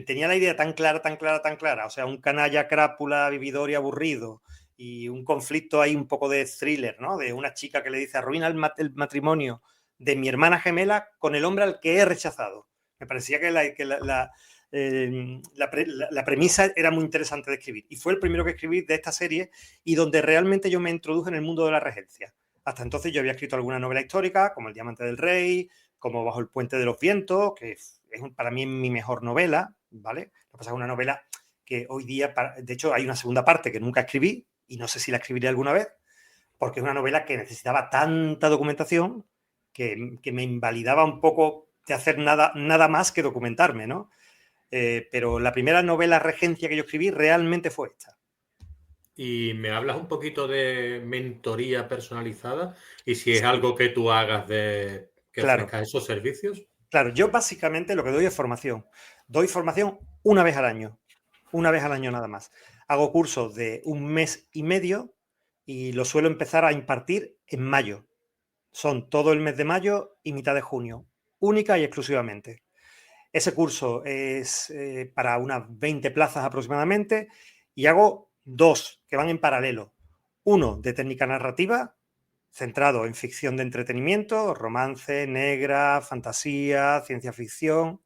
B: tenía la idea tan clara, tan clara, tan clara. O sea, un canalla crápula, vividor y aburrido. Y un conflicto ahí un poco de thriller, ¿no? De una chica que le dice, arruina el matrimonio de mi hermana gemela con el hombre al que he rechazado. Me parecía que la premisa era muy interesante de escribir. Y fue el primero que escribí de esta serie y donde realmente yo me introduje en el mundo de la regencia. Hasta entonces yo había escrito alguna novela histórica, como El Diamante del Rey, como Bajo el Puente de los Vientos, que es para mí mi mejor novela, ¿vale? Lo que pasa es que es una novela que hoy día, de hecho, hay una segunda parte que nunca escribí y no sé si la escribiré alguna vez, porque es una novela que necesitaba tanta documentación que me invalidaba un poco de hacer nada más que documentarme, ¿no? Pero la primera novela regencia que yo escribí realmente fue esta.
A: Y me hablas un poquito de mentoría personalizada y si es algo que tú hagas de que ofrezcas esos servicios.
B: Claro, yo básicamente lo que doy es formación. Doy formación una vez al año nada más. Hago cursos de 1 mes y medio y lo suelo empezar a impartir en mayo. Son todo el mes de mayo y mitad de junio, única y exclusivamente. Ese curso es para unas 20 plazas aproximadamente y hago 2 que van en paralelo. Uno de técnica narrativa, centrado en ficción de entretenimiento, romance, negra, fantasía, ciencia ficción,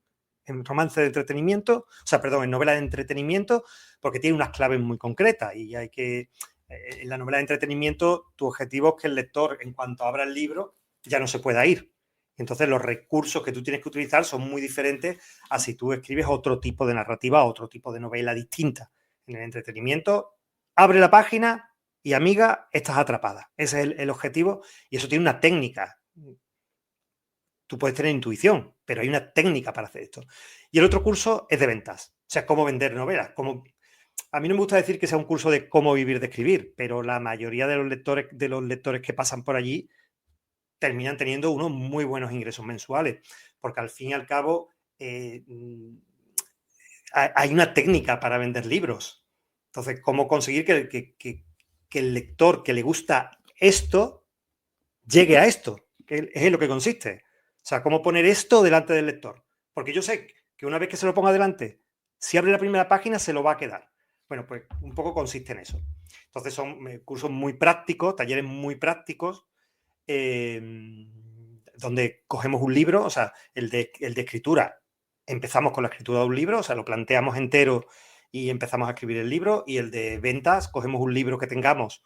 B: en romance de entretenimiento, en novela de entretenimiento, porque tiene unas claves muy concretas y hay que, en la novela de entretenimiento, tu objetivo es que el lector, en cuanto abra el libro, ya no se pueda ir. Entonces los recursos que tú tienes que utilizar son muy diferentes a si tú escribes otro tipo de narrativa, otro tipo de novela distinta. En el entretenimiento, abre la página y, amiga, estás atrapada. Ese es el objetivo y eso tiene una técnica. Tú puedes tener intuición, pero hay una técnica para hacer esto. Y el otro curso es de ventas. O sea, cómo vender novelas. A mí no me gusta decir que sea un curso de cómo vivir de escribir, pero la mayoría de los lectores que pasan por allí terminan teniendo unos muy buenos ingresos mensuales, porque al fin y al cabo hay una técnica para vender libros. Entonces, ¿cómo conseguir que el lector que le gusta esto llegue a esto? Que es en lo que consiste. O sea, ¿cómo poner esto delante del lector? Porque yo sé que una vez que se lo ponga delante, si abre la primera página, se lo va a quedar. Bueno, pues un poco consiste en eso. Entonces son cursos muy prácticos, talleres muy prácticos, donde cogemos un libro, o sea, el de escritura, empezamos con la escritura de un libro, o sea, lo planteamos entero y empezamos a escribir el libro, y el de ventas, cogemos un libro que tengamos,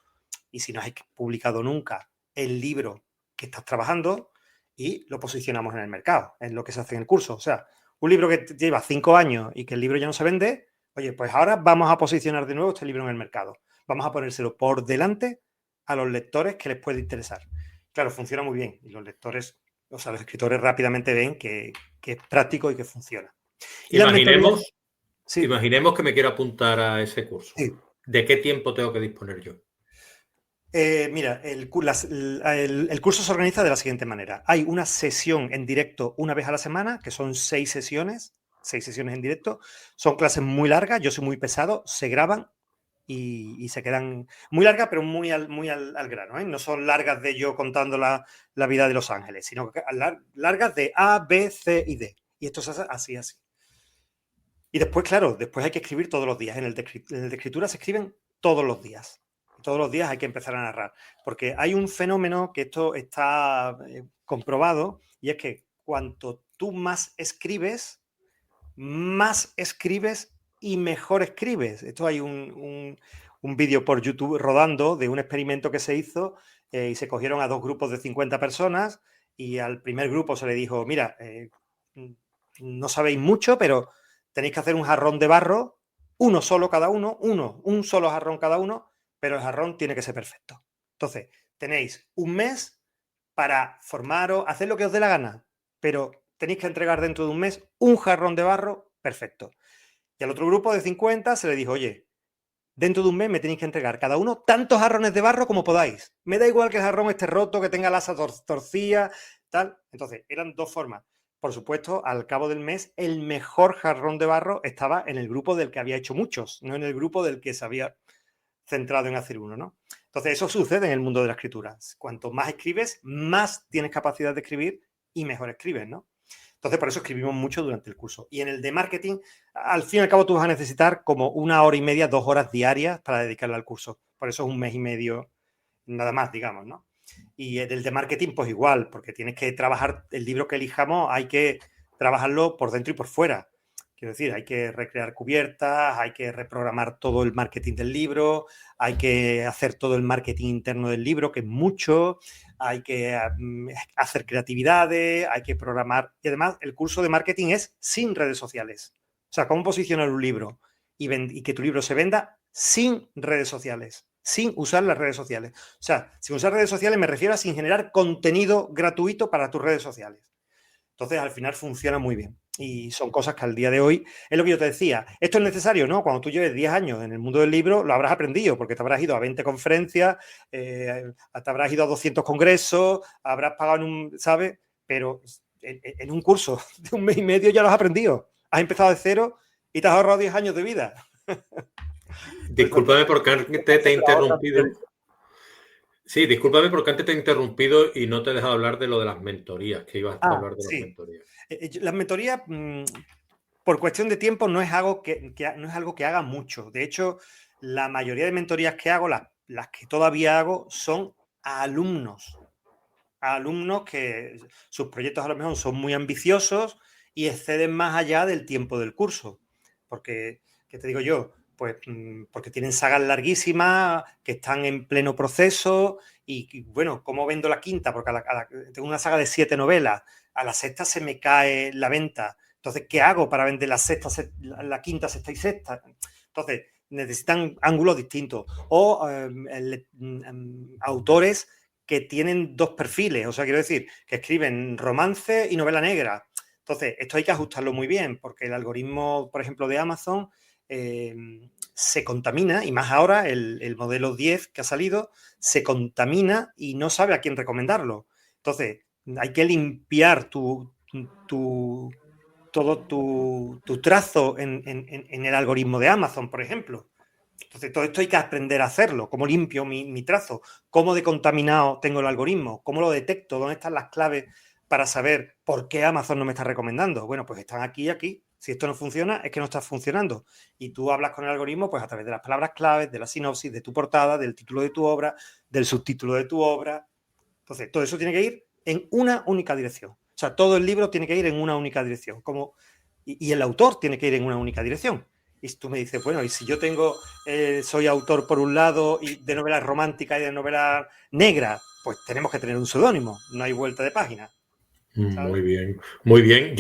B: y si no has publicado nunca el libro que estás trabajando, y lo posicionamos en el mercado, es lo que se hace en el curso. O sea, un libro que lleva 5 años y que el libro ya no se vende, oye, pues ahora vamos a posicionar de nuevo este libro en el mercado. Vamos a ponérselo por delante a los lectores que les puede interesar. Claro, funciona muy bien y los lectores, o sea, los escritores rápidamente ven que es práctico y que funciona. Y
A: imaginemos que me quiero apuntar a ese curso.
B: Sí.
A: ¿De qué tiempo tengo que disponer yo?
B: Mira, el curso se organiza de la siguiente manera. Hay una sesión en directo una vez a la semana, que son 6 sesiones en directo. Son clases muy largas, yo soy muy pesado, se graban y se quedan muy largas, pero muy al grano, ¿eh? No son largas de yo contando la vida de Los Ángeles, sino que largas de A, B, C y D. Y esto se hace así. Y después, claro, después hay que escribir todos los días. En el de escritura se escriben todos los días. Todos los días hay que empezar a narrar. Porque hay un fenómeno que esto está comprobado, y es que cuanto tú más escribes y mejor escribes. Esto hay un vídeo por YouTube rodando de un experimento que se hizo y se cogieron a 2 grupos de 50 personas y al primer grupo se le dijo, mira, no sabéis mucho, pero tenéis que hacer un jarrón de barro, uno solo cada uno, un solo jarrón cada uno, pero el jarrón tiene que ser perfecto. Entonces, tenéis un mes para formaros, hacer lo que os dé la gana, pero tenéis que entregar dentro de un mes un jarrón de barro perfecto. Y al otro grupo de 50 se le dijo, oye, dentro de un mes me tenéis que entregar cada uno tantos jarrones de barro como podáis. Me da igual que el jarrón esté roto, que tenga la asa torcida, tal. Entonces, eran dos formas. Por supuesto, al cabo del mes, el mejor jarrón de barro estaba en el grupo del que había hecho muchos, no en el grupo del que se había centrado en hacer uno, ¿no? Entonces, eso sucede en el mundo de la escritura. Cuanto más escribes, más tienes capacidad de escribir y mejor escribes, ¿no? Entonces, por eso escribimos mucho durante el curso. Y en el de marketing, al fin y al cabo, tú vas a necesitar como 1 hora y media, 2 horas diarias para dedicarle al curso. Por eso es un mes y medio, nada más, digamos, ¿no? Y el de marketing, pues igual, porque tienes que trabajar el libro que elijamos, hay que trabajarlo por dentro y por fuera. Quiero decir, hay que recrear cubiertas, hay que reprogramar todo el marketing del libro, hay que hacer todo el marketing interno del libro, que es mucho, hay que hacer creatividades, hay que programar. Y además, el curso de marketing es sin redes sociales. O sea, cómo posicionar un libro y que tu libro se venda sin redes sociales, sin usar las redes sociales. O sea, sin usar redes sociales me refiero a sin generar contenido gratuito para tus redes sociales. Entonces, al final funciona muy bien. Y son cosas que al día de hoy, es lo que yo te decía, esto es necesario, ¿no? Cuando tú lleves 10 años en el mundo del libro, lo habrás aprendido, porque te habrás ido a 20 conferencias, te habrás ido a 200 congresos, habrás pagado en un, ¿sabes? Pero en un curso de un mes y medio ya lo has aprendido. Has empezado de cero y te has ahorrado 10 años de vida.
A: Discúlpame porque antes te he interrumpido. Sí, discúlpame porque antes te he interrumpido y no te he dejado hablar de lo de las mentorías, que ibas a hablar de las mentorías.
B: Las mentorías, por cuestión de tiempo, no es algo no es algo que haga mucho. De hecho, la mayoría de mentorías que hago, las que todavía hago, son a alumnos. A alumnos que sus proyectos a lo mejor son muy ambiciosos y exceden más allá del tiempo del curso. Porque, ¿qué te digo yo? Pues porque tienen sagas larguísimas, que están en pleno proceso y bueno, ¿cómo vendo la quinta? Porque tengo una saga de 7 novelas, a la sexta se me cae la venta. Entonces, ¿qué hago para vender la quinta, sexta y sexta? Entonces, necesitan ángulos distintos. O autores que tienen dos perfiles, o sea, quiero decir, que escriben romance y novela negra. Entonces, esto hay que ajustarlo muy bien, porque el algoritmo, por ejemplo, de Amazon se contamina, y más ahora el modelo 10 que ha salido, se contamina y no sabe a quién recomendarlo. Entonces, hay que limpiar todo tu trazo en el algoritmo de Amazon, por ejemplo. Entonces, todo esto hay que aprender a hacerlo. ¿Cómo limpio mi trazo? ¿Cómo de contaminado tengo el algoritmo? ¿Cómo lo detecto? ¿Dónde están las claves para saber por qué Amazon no me está recomendando? Bueno, pues están aquí y aquí. Si esto no funciona, es que no está funcionando. Y tú hablas con el algoritmo pues a través de las palabras claves, de la sinopsis, de tu portada, del título de tu obra, del subtítulo de tu obra. Entonces, todo eso tiene que ir en una única dirección. O sea, todo el libro tiene que ir en una única dirección. Y el autor tiene que ir en una única dirección. Y tú me dices, bueno, y si yo soy autor por un lado y de novelas románticas y de novelas negras, pues tenemos que tener un seudónimo, no hay vuelta de página.
A: ¿Sabes? Muy bien, muy bien.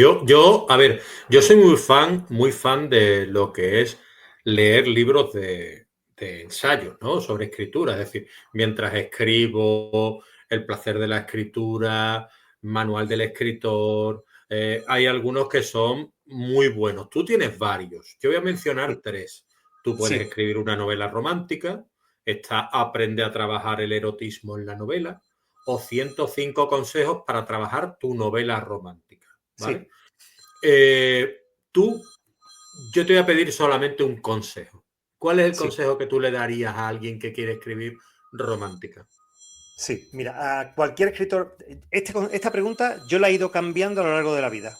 A: A ver, yo soy muy fan de lo que es leer libros de ensayos, ¿no? Sobre escritura, es decir, mientras escribo, El placer de la escritura, Manual del escritor, hay algunos que son muy buenos. Tú tienes varios. Yo voy a mencionar 3. Tú puedes escribir una novela romántica, aprende a trabajar el erotismo en la novela, o 105 consejos para trabajar tu novela romántica, ¿vale? Yo te voy a pedir solamente un consejo. ¿Cuál es el consejo que tú le darías a alguien que quiere escribir romántica?
B: Sí, mira, a cualquier escritor, esta pregunta yo la he ido cambiando a lo largo de la vida,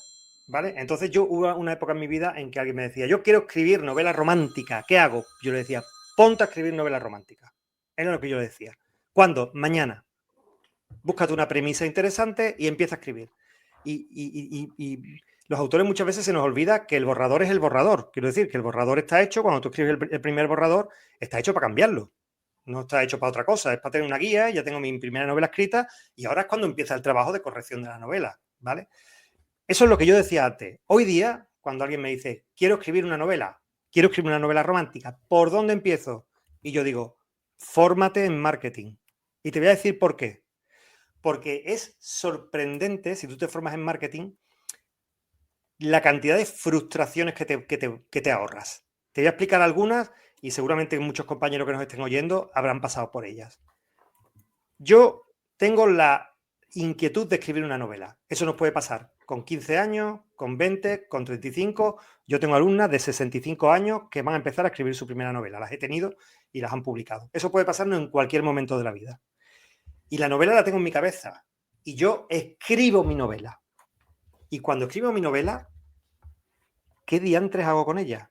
B: ¿vale? Entonces hubo una época en mi vida en que alguien me decía, yo quiero escribir novela romántica, ¿qué hago? Yo le decía, ponte a escribir novela romántica. Era lo que yo le decía. ¿Cuándo? Mañana. Búscate una premisa interesante y empieza a escribir. Y los autores muchas veces se nos olvida que el borrador es el borrador. Quiero decir, que el borrador está hecho, cuando tú escribes el primer borrador, está hecho para cambiarlo. No está hecho para otra cosa, es para tener una guía, ya tengo mi primera novela escrita y ahora es cuando empieza el trabajo de corrección de la novela, ¿vale? Eso es lo que yo decía antes. Hoy día, cuando alguien me dice, quiero escribir una novela romántica, ¿por dónde empiezo? Y yo digo, fórmate en marketing. Y te voy a decir por qué. Porque es sorprendente, si tú te formas en marketing, la cantidad de frustraciones que te ahorras. Te voy a explicar algunas y seguramente muchos compañeros que nos estén oyendo habrán pasado por ellas. Yo tengo la inquietud de escribir una novela. Eso nos puede pasar con 15 años, con 20, con 35. Yo tengo alumnas de 65 años que van a empezar a escribir su primera novela. Las he tenido y las han publicado. Eso puede pasarnos en cualquier momento de la vida. Y la novela la tengo en mi cabeza. Y yo escribo mi novela. Y cuando escribo mi novela, ¿qué diantres hago con ella?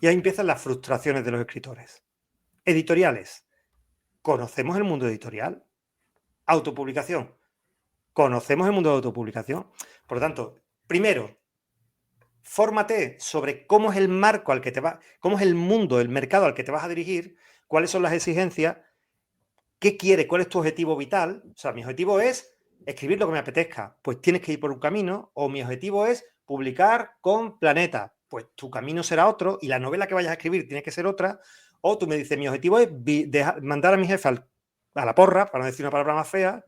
B: Y ahí empiezan las frustraciones de los escritores. Editoriales. ¿Conocemos el mundo editorial? Autopublicación. ¿Conocemos el mundo de autopublicación? Por lo tanto, primero, fórmate sobre cómo es el marco al que te va, cómo es el mundo, el mercado al que te vas a dirigir, cuáles son las exigencias, qué quieres, cuál es tu objetivo vital. O sea, mi objetivo es escribir lo que me apetezca, pues tienes que ir por un camino, o mi objetivo es publicar con Planeta, pues tu camino será otro y la novela que vayas a escribir tiene que ser otra, o tú me dices, mi objetivo es mandar a mi jefe a la porra, para no decir una palabra más fea,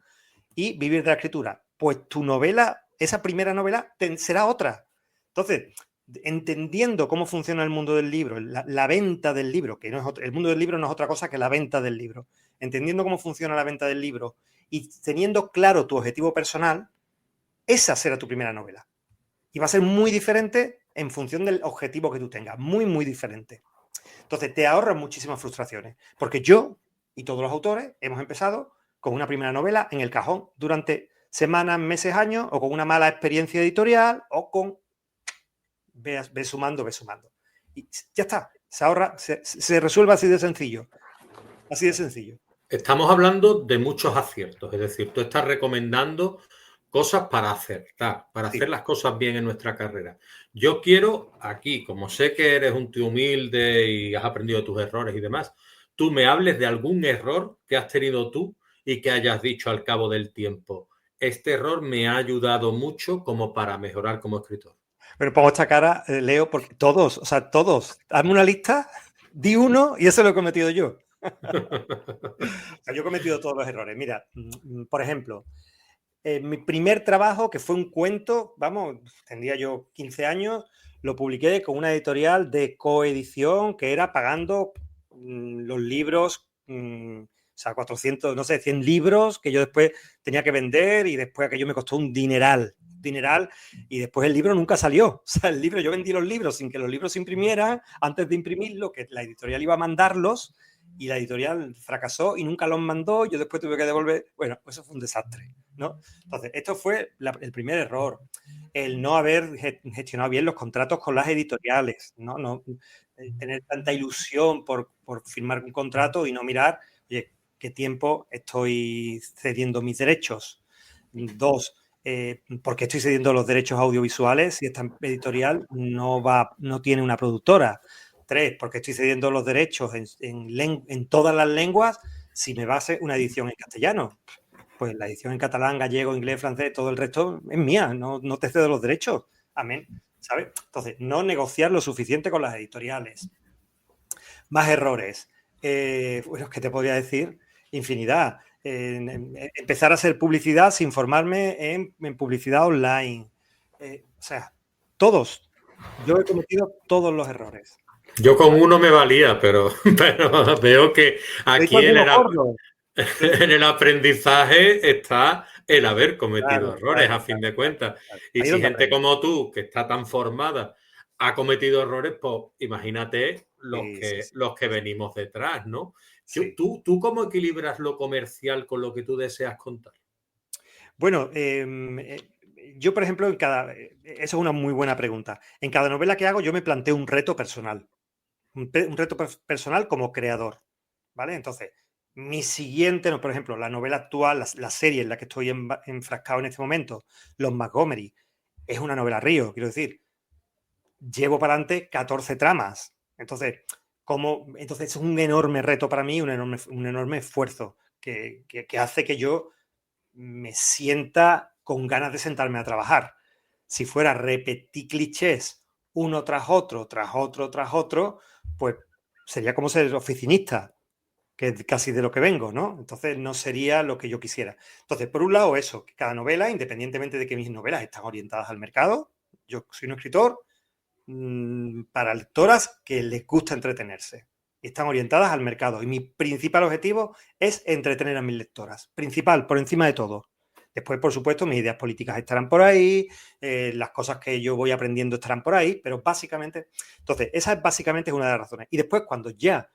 B: y vivir de la escritura. Pues tu novela, esa primera novela, será otra. Entonces, entendiendo cómo funciona el mundo del libro, la venta del libro, que no es el mundo del libro no es otra cosa que la venta del libro, entendiendo cómo funciona la venta del libro y teniendo claro tu objetivo personal, esa será tu primera novela. Y va a ser muy diferente en función del objetivo que tú tengas, muy, muy diferente. Entonces, te ahorras muchísimas frustraciones, porque yo y todos los autores hemos empezado con una primera novela en el cajón durante semanas, meses, años, o con una mala experiencia editorial, o con ve sumando. Y ya está, se ahorra, se resuelve así de sencillo. Así de sencillo.
A: Estamos hablando de muchos aciertos, es decir, tú estás recomendando cosas para acertar, para hacer las cosas bien en nuestra carrera. Yo quiero aquí, como sé que eres un tío humilde y has aprendido de tus errores y demás, tú me hables de algún error que has tenido tú y que hayas dicho al cabo del tiempo. Este error me ha ayudado mucho como para mejorar como escritor.
B: Pero pongo esta cara, Leo, porque todos, hazme una lista, di uno y eso lo he cometido yo. O sea, yo he cometido todos los errores. Mira, por ejemplo, mi primer trabajo, que fue un cuento, vamos, tendría yo 15 años, lo publiqué con una editorial de coedición que era pagando los libros, o sea, 400, no sé, 100 libros que yo después tenía que vender y después aquello me costó un dineral, y después el libro nunca salió. O sea, el libro, yo vendí los libros sin que los libros se imprimieran, antes de imprimirlo, que la editorial iba a mandarlos y la editorial fracasó y nunca los mandó, yo después tuve que devolver, bueno, eso fue un desastre, ¿no? Entonces, esto fue el primer error, el no haber gestionado bien los contratos con las editoriales, no tener tanta ilusión por firmar un contrato y no mirar, oye, qué tiempo estoy cediendo mis derechos. Dos, ¿por qué estoy cediendo los derechos audiovisuales si esta editorial no tiene una productora? 3, porque estoy cediendo los derechos en todas las lenguas si me va a hacer una edición en castellano. Pues la edición en catalán, gallego, inglés, francés, todo el resto es mía, no te cedo los derechos. Amén, ¿sabes? Entonces, no negociar lo suficiente con las editoriales. Más errores. Bueno, ¿qué te podría decir? Infinidad. Empezar a hacer publicidad sin formarme en publicidad online. O sea, todos. Yo he cometido todos los errores.
A: Yo con uno me valía, pero veo que aquí en el aprendizaje está el haber cometido errores, a fin de cuentas. Y si gente como tú, que está tan formada, ha cometido errores, pues imagínate los que venimos detrás, ¿no?
B: Sí.
A: ¿Tú cómo equilibras lo comercial con lo que tú deseas contar?
B: Bueno, yo, por ejemplo, esa es una muy buena pregunta. En cada novela que hago yo me planteo un reto personal. Un reto personal como creador, ¿vale? Entonces, mi siguiente, por ejemplo, la novela actual, la serie en la que estoy enfrascado en este momento, Los Montgomery, es una novela río, quiero decir. Llevo para adelante 14 tramas. Entonces, es un enorme reto para mí, un enorme esfuerzo que hace que yo me sienta con ganas de sentarme a trabajar. Si fuera repetir clichés uno tras otro, pues sería como ser oficinista, que es casi de lo que vengo, ¿no? Entonces no sería lo que yo quisiera. Entonces, por un lado, eso, que cada novela, independientemente de que mis novelas están orientadas al mercado, yo soy un escritor para lectoras que les gusta entretenerse. Y están orientadas al mercado. Y mi principal objetivo es entretener a mis lectoras. Principal, por encima de todo. Después, por supuesto, mis ideas políticas estarán por ahí, las cosas que yo voy aprendiendo estarán por ahí, pero básicamente, entonces, esa es básicamente una de las razones. Y después, cuando ya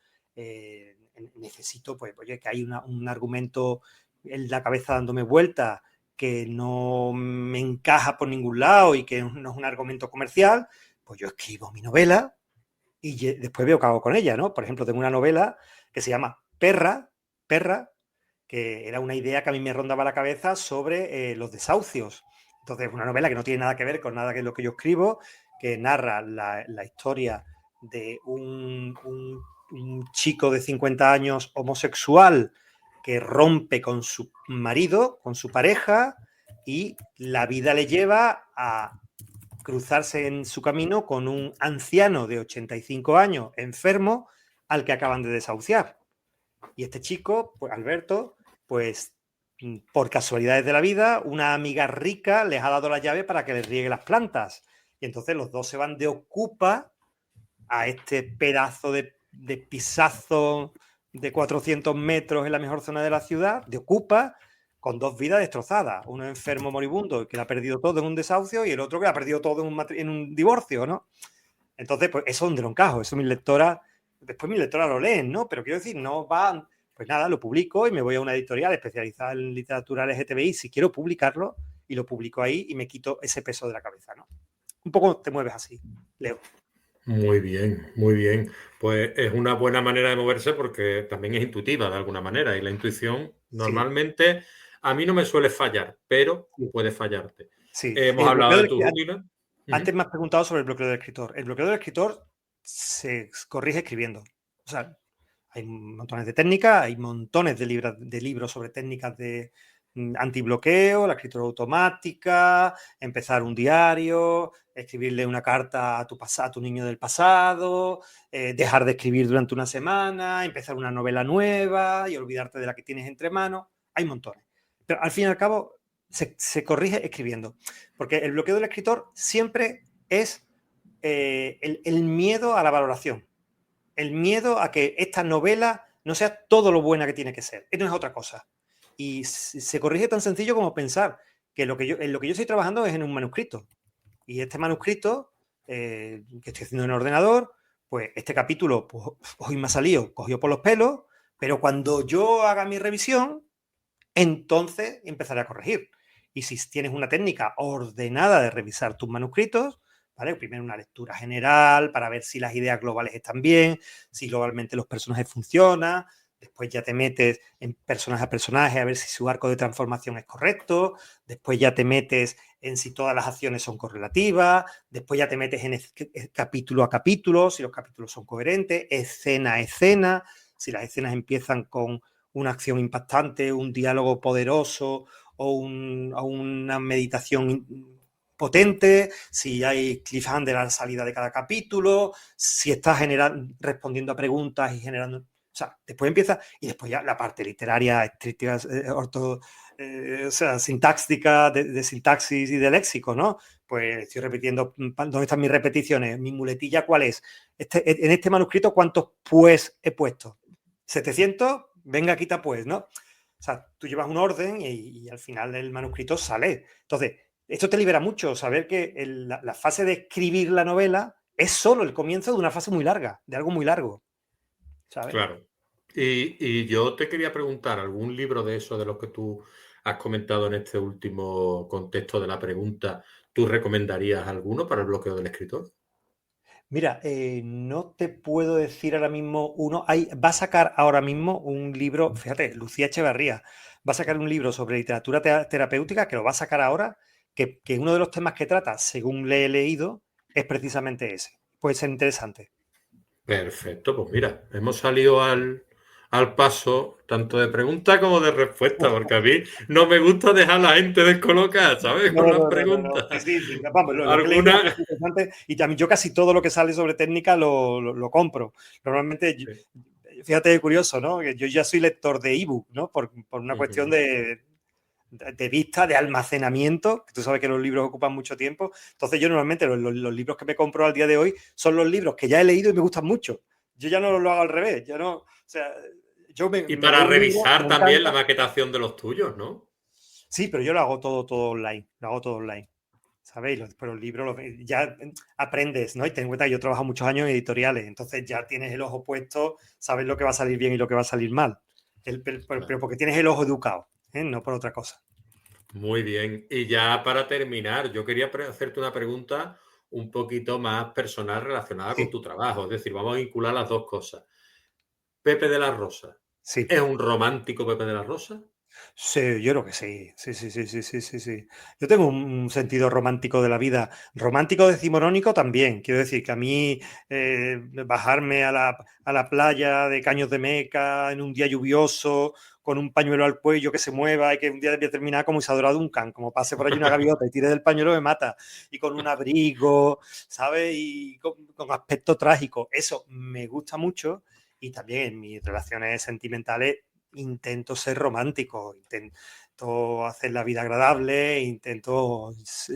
B: necesito, pues, oye, que hay un argumento en la cabeza dándome vueltas que no me encaja por ningún lado y que no es un argumento comercial, pues yo escribo mi novela y después veo qué hago con ella, ¿no? Por ejemplo, tengo una novela que se llama Perra, que era una idea que a mí me rondaba la cabeza sobre los desahucios. Entonces, una novela que no tiene nada que ver con nada que es lo que yo escribo, que narra la historia de un chico de 50 años homosexual que rompe con su marido, con su pareja, y la vida le lleva a cruzarse en su camino con un anciano de 85 años enfermo al que acaban de desahuciar. Y este chico, pues Alberto, pues por casualidades de la vida, una amiga rica les ha dado la llave para que les riegue las plantas. Y entonces los dos se van de ocupa a este pedazo de pisazo de 400 metros en la mejor zona de la ciudad, de ocupa, con dos vidas destrozadas. Uno enfermo moribundo que lo ha perdido todo en un desahucio y el otro que lo ha perdido todo en un divorcio, ¿no? Entonces, pues eso es donde lo encajo. Eso mis lectoras, después mis lectoras lo leen, ¿no? Pero quiero decir, no van, pues nada, lo publico y me voy a una editorial especializada en literatura LGTBI si quiero publicarlo y lo publico ahí y me quito ese peso de la cabeza, ¿no? Un poco te mueves así, Leo.
A: Muy bien, muy bien. Pues es una buena manera de moverse porque también es intuitiva de alguna manera y la intuición
B: Sí,
A: normalmente a mí no me suele fallar, pero puede fallarte.
B: sí.
A: Hemos
B: El
A: hablado
B: bloqueo
A: de
B: del,
A: tu rutina.
B: antes
A: Ujú.
B: me has preguntado sobre el bloqueo del escritor. El bloqueo del escritor se corrige escribiendo. O sea, hay montones de técnicas, hay montones de libros sobre técnicas de antibloqueo, la escritura automática, empezar un diario, escribirle una carta a tu niño del pasado, dejar de escribir durante una semana, empezar una novela nueva y olvidarte de la que tienes entre manos. Hay montones. Pero al fin y al cabo se corrige escribiendo. Porque el bloqueo del escritor siempre es el miedo a la valoración, el miedo a que esta novela no sea todo lo buena que tiene que ser. Esto no es otra cosa. Y se corrige tan sencillo como pensar que en lo que yo estoy trabajando es en un manuscrito. Y este manuscrito que estoy haciendo en el ordenador, pues este capítulo pues, hoy me ha salido, cogido por los pelos, pero cuando yo haga mi revisión, entonces empezaré a corregir. Y si tienes una técnica ordenada de revisar tus manuscritos, ¿vale? Primero una lectura general para ver si las ideas globales están bien, si globalmente los personajes funcionan, después ya te metes en personaje a personaje a ver si su arco de transformación es correcto, después ya te metes en si todas las acciones son correlativas, después ya te metes en capítulo a capítulo, si los capítulos son coherentes, escena a escena, si las escenas empiezan con una acción impactante, un diálogo poderoso o una meditación potente, si hay cliffhanger a la salida de cada capítulo, si estás respondiendo a preguntas y generando... O sea, después empieza y después ya la parte literaria, estricta, o sea, sintáctica, de sintaxis y de léxico, ¿no? Pues estoy repitiendo, ¿dónde están mis repeticiones? ¿Mi muletilla cuál es? En este manuscrito, ¿cuántos pues he puesto? ¿700? Venga, quita pues, ¿no? O sea, tú llevas un orden y al final del manuscrito sale. Entonces, esto te libera mucho, saber que la fase de escribir la novela es solo el comienzo de una fase muy larga, de algo muy largo, ¿sabes?
A: Claro. Y yo te quería preguntar, ¿algún libro de eso de los que tú has comentado en este último contexto de la pregunta, tú recomendarías alguno para el bloqueo del escritor?
B: Mira, no te puedo decir ahora mismo uno. Va a sacar ahora mismo un libro, fíjate, Lucía Echevarría, va a sacar un libro sobre literatura terapéutica que lo va a sacar ahora, que uno de los temas que trata, según le he leído, es precisamente ese. Puede ser interesante.
A: Perfecto, pues mira, hemos salido al paso, tanto de pregunta como de respuesta, porque a mí no me gusta dejar a la gente descolocada, ¿sabes?
B: No,
A: Con las
B: no, no, no, no.
A: preguntas.
B: Sí, sí, sí. Vamos, lo que he leído me
A: Alguna.
B: parece interesante y también yo casi todo lo que sale sobre técnica lo compro. Normalmente, fíjate qué curioso, ¿no? Que yo ya soy lector de ebook, ¿no? Por una cuestión
A: Ujú.
B: de vista, de almacenamiento, que tú sabes que los libros ocupan mucho tiempo. Entonces yo normalmente los libros que me compro al día de hoy son los libros que ya he leído y me gustan mucho. Yo ya no lo hago al revés, ya no, o sea, yo
A: Y
B: me leo
A: para
B: un libro, me
A: revisar también la
B: encanta.
A: maquetación de los tuyos, ¿no?
B: Sí, pero yo lo hago todo online, lo hago todo online. ¿Sabéis? Pero el libro ya aprendes, ¿no? Y ten en cuenta que yo he trabajado muchos años en editoriales, entonces ya tienes el ojo puesto, sabes lo que va a salir bien y lo que va a salir mal. Pero
A: Claro.
B: porque tienes el ojo educado, ¿eh? No por otra cosa.
A: Muy bien. Y ya para terminar, yo quería hacerte una pregunta un poquito más personal relacionada con
B: Sí,
A: tu trabajo. Es decir, vamos a vincular las dos cosas. Pepe de la Rosa.
B: sí.
A: ¿Es un romántico Pepe de la Rosa?
B: Sí, yo creo que sí. Sí, sí, sí, sí, sí, sí, sí. Yo tengo un sentido romántico de la vida. Romántico decimonónico también. Quiero decir que a mí bajarme a la playa de Caños de Meca en un día lluvioso, con un pañuelo al cuello que se mueva y que un día voy a terminar como Isadora Duncan, como pase por ahí una gaviota y tire del pañuelo me mata. Y con un abrigo, ¿sabes? Y con aspecto trágico. Eso me gusta mucho. Y también en mis relaciones sentimentales intento ser romántico, intento hacer la vida agradable,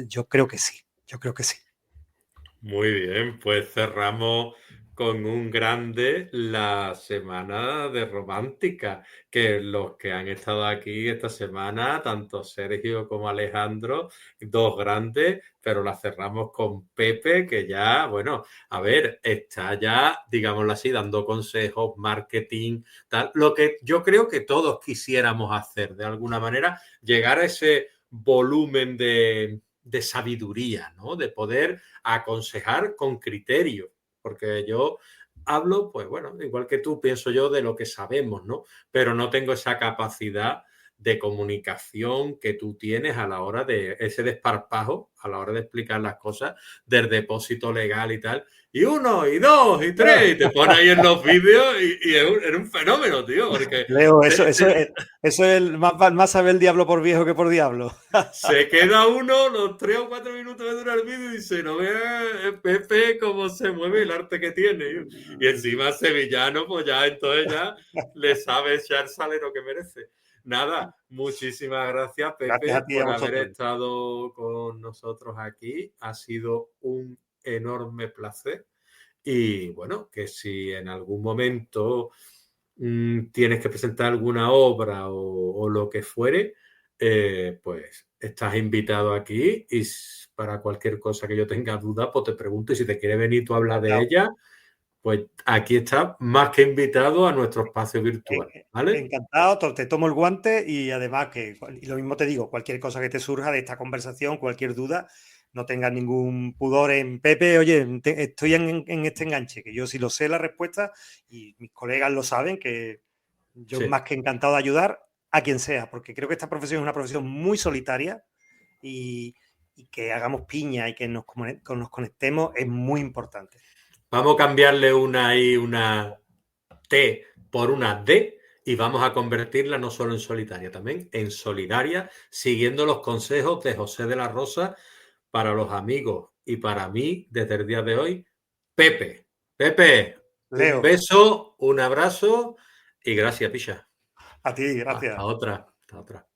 B: yo creo que sí, yo creo que sí.
A: Muy bien, pues cerramos con un grande la semana de romántica, que los que han estado aquí esta semana, tanto Sergio como Alejandro, dos grandes, pero la cerramos con Pepe, que ya, bueno, a ver, está ya, digámoslo así, dando consejos, marketing, tal, lo que yo creo que todos quisiéramos hacer, de alguna manera, llegar a ese volumen de sabiduría, ¿no? De poder aconsejar con criterio, porque yo hablo, pues bueno, igual que tú, pienso yo de lo que sabemos, ¿no? Pero no tengo esa capacidad de comunicación que tú tienes a la hora de ese desparpajo, a la hora de explicar las cosas del depósito legal y tal. Y uno, y dos, y tres, y te pones ahí en los vídeos y era un fenómeno, tío, porque
B: Leo,
A: te, te,
B: eso es más sabe el diablo por viejo que por diablo.
A: se queda uno los 3 o 4 minutos que dura el vídeo y dice, no veas Pepe cómo se mueve el arte que tiene. Y encima sevillano, pues ya entonces ya le sabe echar salero que merece. Nada, muchísimas gracias
B: Gracias
A: Pepe
B: a ti y a
A: por haber
B: vosotros.
A: estado con nosotros aquí. Ha sido un enorme placer. Y bueno, que si en algún momento tienes que presentar alguna obra o lo que fuere, pues estás invitado aquí y para cualquier cosa que yo tenga duda, pues te pregunto y si te quiere venir tú a hablar de
B: Encantado.
A: ella, pues aquí está más que invitado a nuestro espacio virtual, ¿vale?
B: Encantado, te tomo el guante y además y lo mismo te digo, cualquier cosa que te surja de esta conversación, cualquier duda, no tengas ningún pudor en Pepe, oye, estoy en este enganche, que yo sí lo sé la respuesta y mis colegas lo saben, que yo
A: Sí.
B: más que encantado de ayudar a quien sea, porque creo que esta profesión es una profesión muy solitaria y, y que hagamos piña y que nos conectemos es muy importante.
A: Vamos a cambiarle una T por una D y vamos a convertirla no solo en solitaria, también en solidaria, siguiendo los consejos de José de la Rosa para los amigos y para mí desde el día de hoy, Pepe. Pepe, un
B: Leo,
A: beso, un abrazo y gracias, Picha.
B: a ti,
A: Hasta
B: gracias.
A: otra, hasta otra.